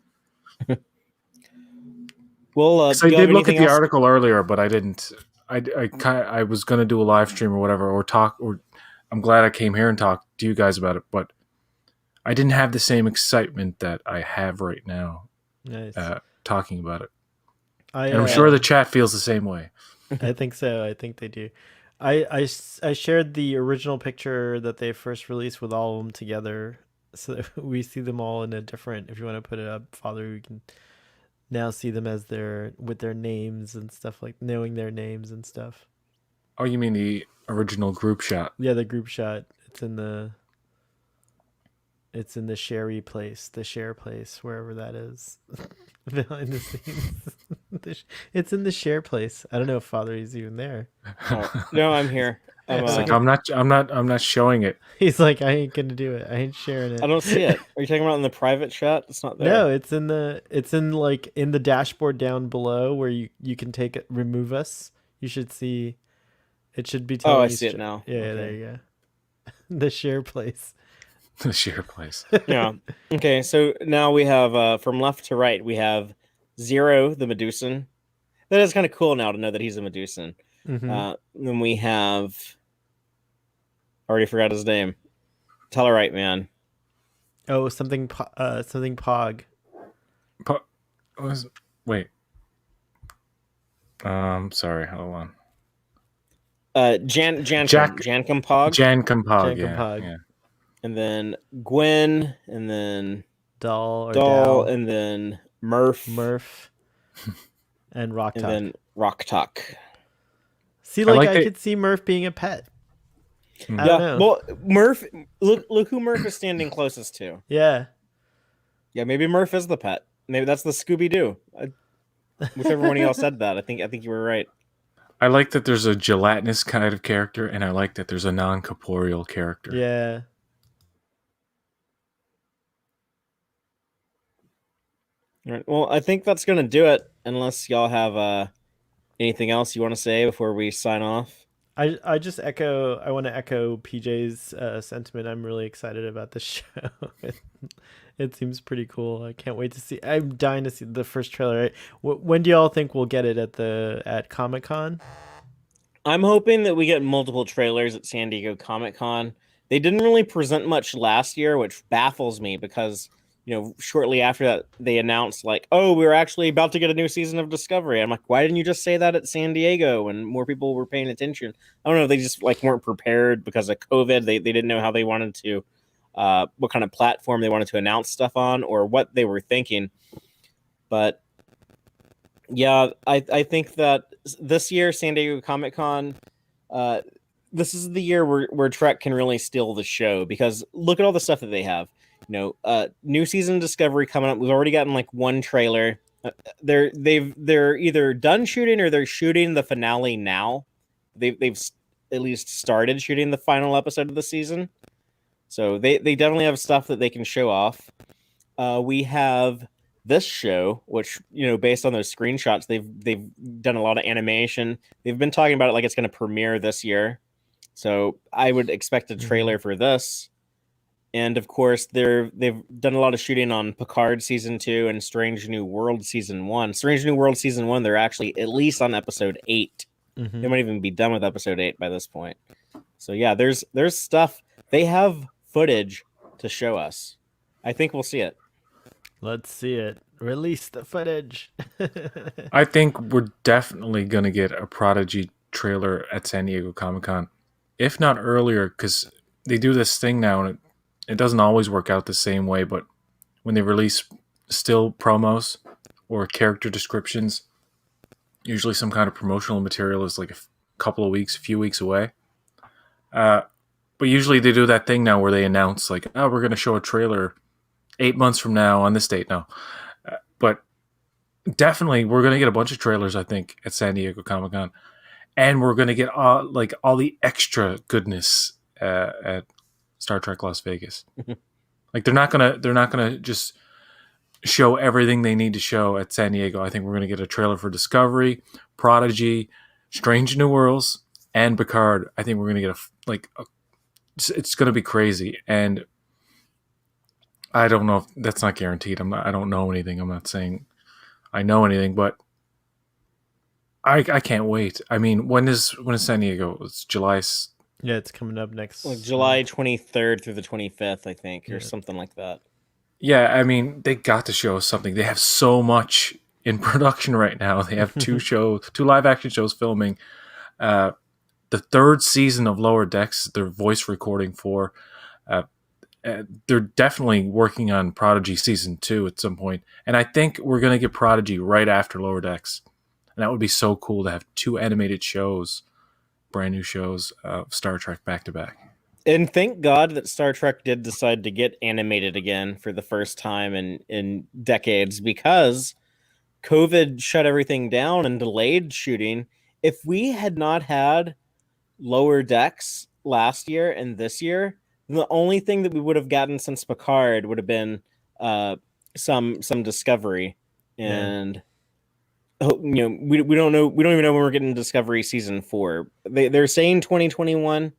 Well, I did look at the article earlier, but I didn't. I was going to do a live stream or whatever, or talk, or I'm glad I came here and talked to you guys about it, but I didn't have the same excitement that I have right now. Nice. Talking about it. And I'm sure the chat feels the same way. I think so. I think they do. I shared the original picture that they first released with all of them together, so that we see them all in a different. If you want to put it up, Father, we can now see them as with their names and stuff, like knowing their names and stuff. Oh, you mean the original group shot? Yeah, the group shot. It's in the Sherry place, the Share place, wherever that is, behind the scenes. It's in the Share place. I don't know if Father is even there. Oh, no, I'm here. It's like I'm not showing it. He's like, I ain't gonna do it. I ain't sharing it. I don't see it. Are you talking about in the private chat? It's not there. No, it's in the dashboard down below where you can remove us. You should see. It should be telling I you see it now. Yeah, Okay. there you go. The Share place. The Share place. Yeah. Okay, so now we have from left to right, we have Zero, the Medusan. That is kind of cool now to know that he's a Medusan. Mm-hmm. Then we have, already forgot his name, Tellarite Man. Oh, something Pog. Wait. Sorry, hold on. Jankum Pog. Jankum Pog, Pog. yeah. And then Gwen, and then Doll, and then Murph, and Rock and Talk. then Rock Talk. See, I could see Murph being a pet. I don't know. Well, Murph, look who Murph is standing closest to. Yeah. Yeah, maybe Murph is the pet. Maybe that's the Scooby-Doo. Whichever one of y'all said that. I think you were right. I like that there's a gelatinous kind of character, and I like that there's a non-corporeal character. Yeah. All right. Well, I think that's going to do it, unless y'all have anything else you want to say before we sign off. I want to echo PJ's sentiment. I'm really excited about this show. It seems pretty cool. I can't wait to see. I'm dying to see the first trailer. When do y'all think we'll get it at Comic-Con? I'm hoping that we get multiple trailers at San Diego Comic-Con. They didn't really present much last year, which baffles me because, shortly after that, they announced like, oh, we're actually about to get a new season of Discovery. I'm like, why didn't you just say that at San Diego when more people were paying attention? I don't know if they just weren't prepared because of COVID. They didn't know how they wanted to, what kind of platform they wanted to announce stuff on or what they were thinking. But yeah, I think that this year, San Diego Comic-Con, this is the year where Trek can really steal the show because look at all the stuff that they have. New season of Discovery coming up. We've already gotten one trailer. They're either done shooting or they're shooting the finale now. They've at least started shooting the final episode of the season. So they definitely have stuff that they can show off. We have this show, which based on those screenshots, they've done a lot of animation. They've been talking about it like it's going to premiere this year. So I would expect a trailer for this. And of course, they've done a lot of shooting on Picard Season 2 and Strange New World Season 1. Strange New World Season 1, they're actually at least on Episode 8. Mm-hmm. They might even be done with Episode 8 by this point. So yeah, there's stuff they have footage to show us. I think we'll see it. Let's see it. Release the footage. I think we're definitely going to get a Prodigy trailer at San Diego Comic-Con, if not earlier, because they do this thing now, and it doesn't always work out the same way, but when they release still promos or character descriptions, usually some kind of promotional material is like a few weeks away. But usually they do that thing now where they announce like, oh, we're going to show a trailer 8 months from now on this date now. But definitely we're going to get a bunch of trailers, I think, at San Diego Comic-Con. And we're going to get all the extra goodness at Star Trek Las Vegas. Like they're not gonna just show everything they need to show at San Diego. I think we're gonna get a trailer for Discovery, Prodigy, Strange New Worlds, and Picard. I think we're gonna get it's gonna be crazy. And I don't know if that's not guaranteed. I don't know anything. I'm not saying I know anything, but I can't wait. I mean, when is San Diego? It's July. Yeah, it's coming up next July 23rd through the 25th, I think, or something like that. Yeah, I mean, they got to show us something. They have so much in production right now. They have two live action shows filming. The third season of Lower Decks, their voice recording for. They're definitely working on Prodigy season 2 at some point, and I think we're gonna get Prodigy right after Lower Decks, and that would be so cool to have 2 animated shows. Brand new shows of Star Trek back to back. And thank God that Star Trek did decide to get animated again for the first time in decades, because COVID shut everything down and delayed shooting. If we had not had Lower Decks last year and this year, the only thing that we would have gotten since Picard would have been some Discovery. And we don't know. We don't even know when we're getting Discovery season 4. They're saying 2021.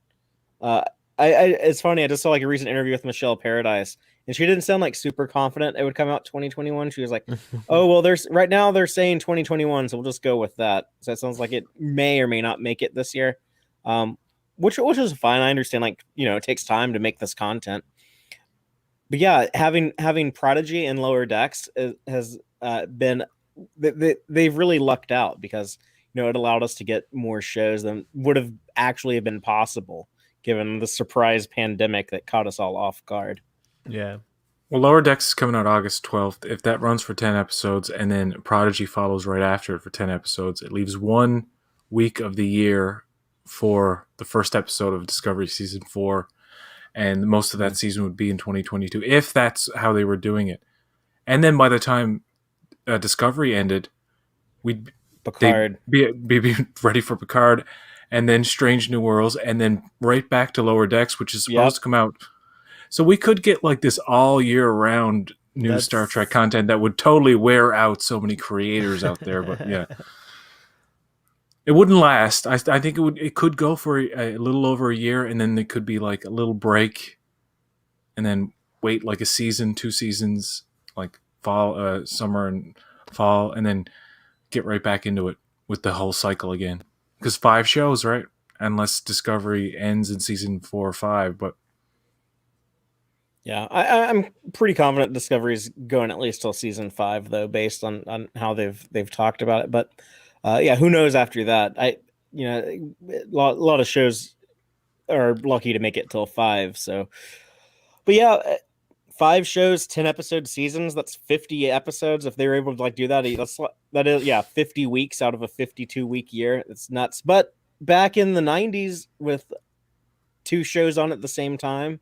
It's funny. I just saw like a recent interview with Michelle Paradise, and she didn't sound like super confident it would come out 2021. She was like, "Oh well, right now they're saying 2021, so we'll just go with that." So it sounds like it may or may not make it this year, which is fine. I understand. Like it takes time to make this content. But yeah, having Prodigy and Lower Decks has been. They've really lucked out, because it allowed us to get more shows than would have actually been possible given the surprise pandemic that caught us all off guard. Yeah. Well, Lower Decks is coming out August 12th. If that runs for 10 episodes and then Prodigy follows right after it for 10 episodes, it leaves 1 week of the year for the first episode of Discovery season 4, and most of that season would be in 2022 if that's how they were doing it. And then by the time Discovery ended, we'd be ready for Picard, and then Strange New Worlds, and then right back to Lower Decks, which is supposed to come out. So we could get like this all year round new Star Trek content that would totally wear out so many creators out there. But yeah, it wouldn't last. I think it could go for a little over a year, and then there could be like a little break, and then wait like a season, 2 seasons, like fall, summer and fall, and then get right back into it with the whole cycle again. Because 5 shows, right? Unless Discovery ends in season 4 or 5, but yeah, I'm pretty confident Discovery's going at least till season 5, though, based on how they've talked about it. But yeah, who knows after that? A lot of shows are lucky to make it till 5. So, but yeah. 5 shows, 10 episode seasons. That's 50 episodes. If they were able to do that, that is 50 weeks out of a 52-week year. It's nuts. But back in the 90s, with 2 shows on at the same time,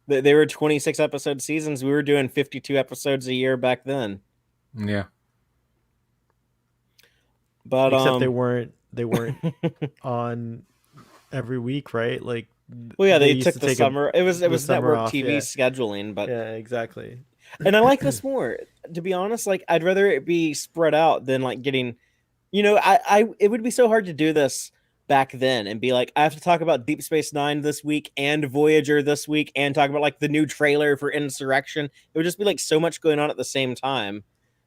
they were 26 episode seasons. We were doing 52 episodes a year back then. Yeah. But except they weren't on every week, right? Like. Well, yeah, they took the summer. It was network off, TV scheduling, but yeah, exactly. And I like this more, to be honest. Like, I'd rather it be spread out than like getting, it would be so hard to do this back then and be like, I have to talk about Deep Space Nine this week and Voyager this week and talk about like the new trailer for Insurrection. It would just be like so much going on at the same time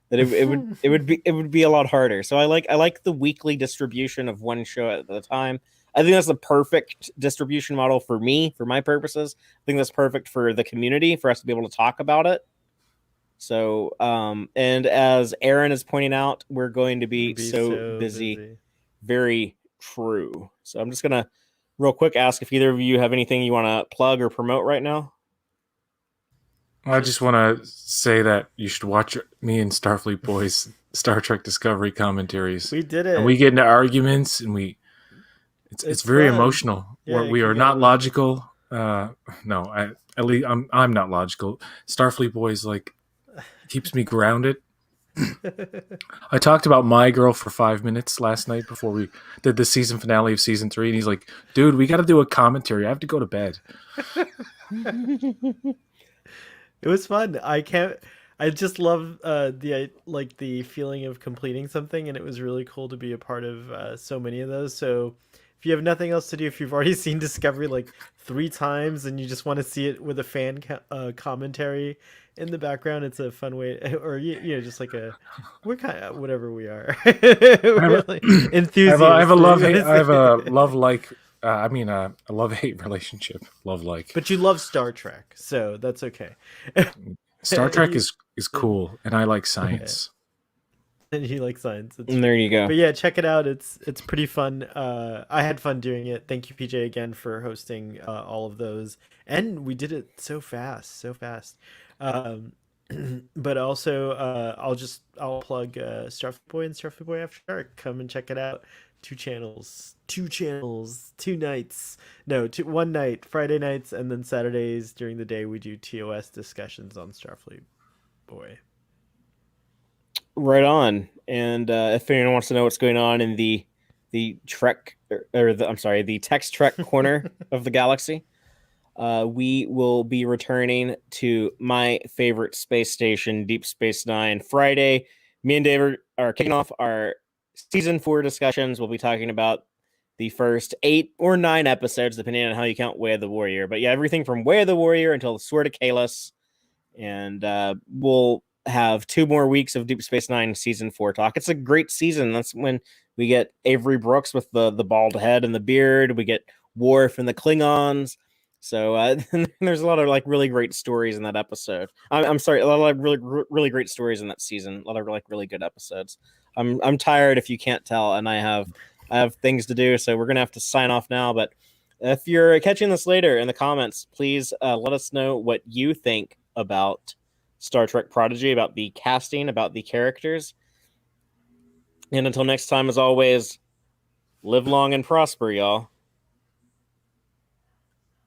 that it would be a lot harder. So I like the weekly distribution of one show at a time. I think that's the perfect distribution model for me, for my purposes. I think that's perfect for the community, for us to be able to talk about it. So, and as Aaron is pointing out, we're going to be so busy. Very true. So I'm just going to real quick ask if either of you have anything you want to plug or promote right now. I just want to say that you should watch me and Starfleet Boys Star Trek Discovery commentaries. We did it. And we get into arguments, and it's very fun. emotional. Yeah, we are not logical. No, at least I'm not logical. Starfleet Boys keeps me grounded. I talked about My Girl for 5 minutes last night before we did the season finale of season 3, and he's like, "Dude, we got to do a commentary. I have to go to bed." It was fun. I just love the feeling of completing something, and it was really cool to be a part of so many of those. So if you have nothing else to do, if you've already seen Discovery 3 times and you just want to see it with a fan commentary in the background, it's a fun way, or just we're kind of whatever we are. Enthusiasts. I have a love-hate relationship. Love-like. But you love Star Trek, so that's okay. Star Trek is cool, and I like science. And you like science. And there you go. But yeah, check it out. It's pretty fun. I had fun doing it. Thank you, PJ, again for hosting all of those. And we did it so fast. But also, I'll plug Starfleet Boy and Starfleet Boy After Dark. Come and check it out. 2 channels, 2 nights. No, 1 night, Friday nights, and then Saturdays during the day we do TOS discussions on Starfleet Boy. Right on. And if anyone wants to know what's going on in the Trek the Tex-Trek corner of the galaxy, we will be returning to my favorite space station, Deep Space Nine, Friday. Me and David are kicking off our season 4 discussions. We'll be talking about the first 8 or 9 episodes, depending on how you count Way of the Warrior. But yeah, everything from Way of the Warrior until Sword of Kahless. And we'll have 2 more weeks of Deep Space Nine season 4 talk. It's a great season. That's when we get Avery Brooks with the bald head and the beard. We get Worf and the Klingons. So there's a lot of really great stories in that episode. I'm sorry, a lot of really great stories in that season. A lot of really good episodes. I'm tired, if you can't tell, and I have things to do, so we're gonna have to sign off now. But if you're catching this later in the comments, please let us know what you think about Star Trek Prodigy, about the casting, about the characters. And until next time, as always, live long and prosper, y'all.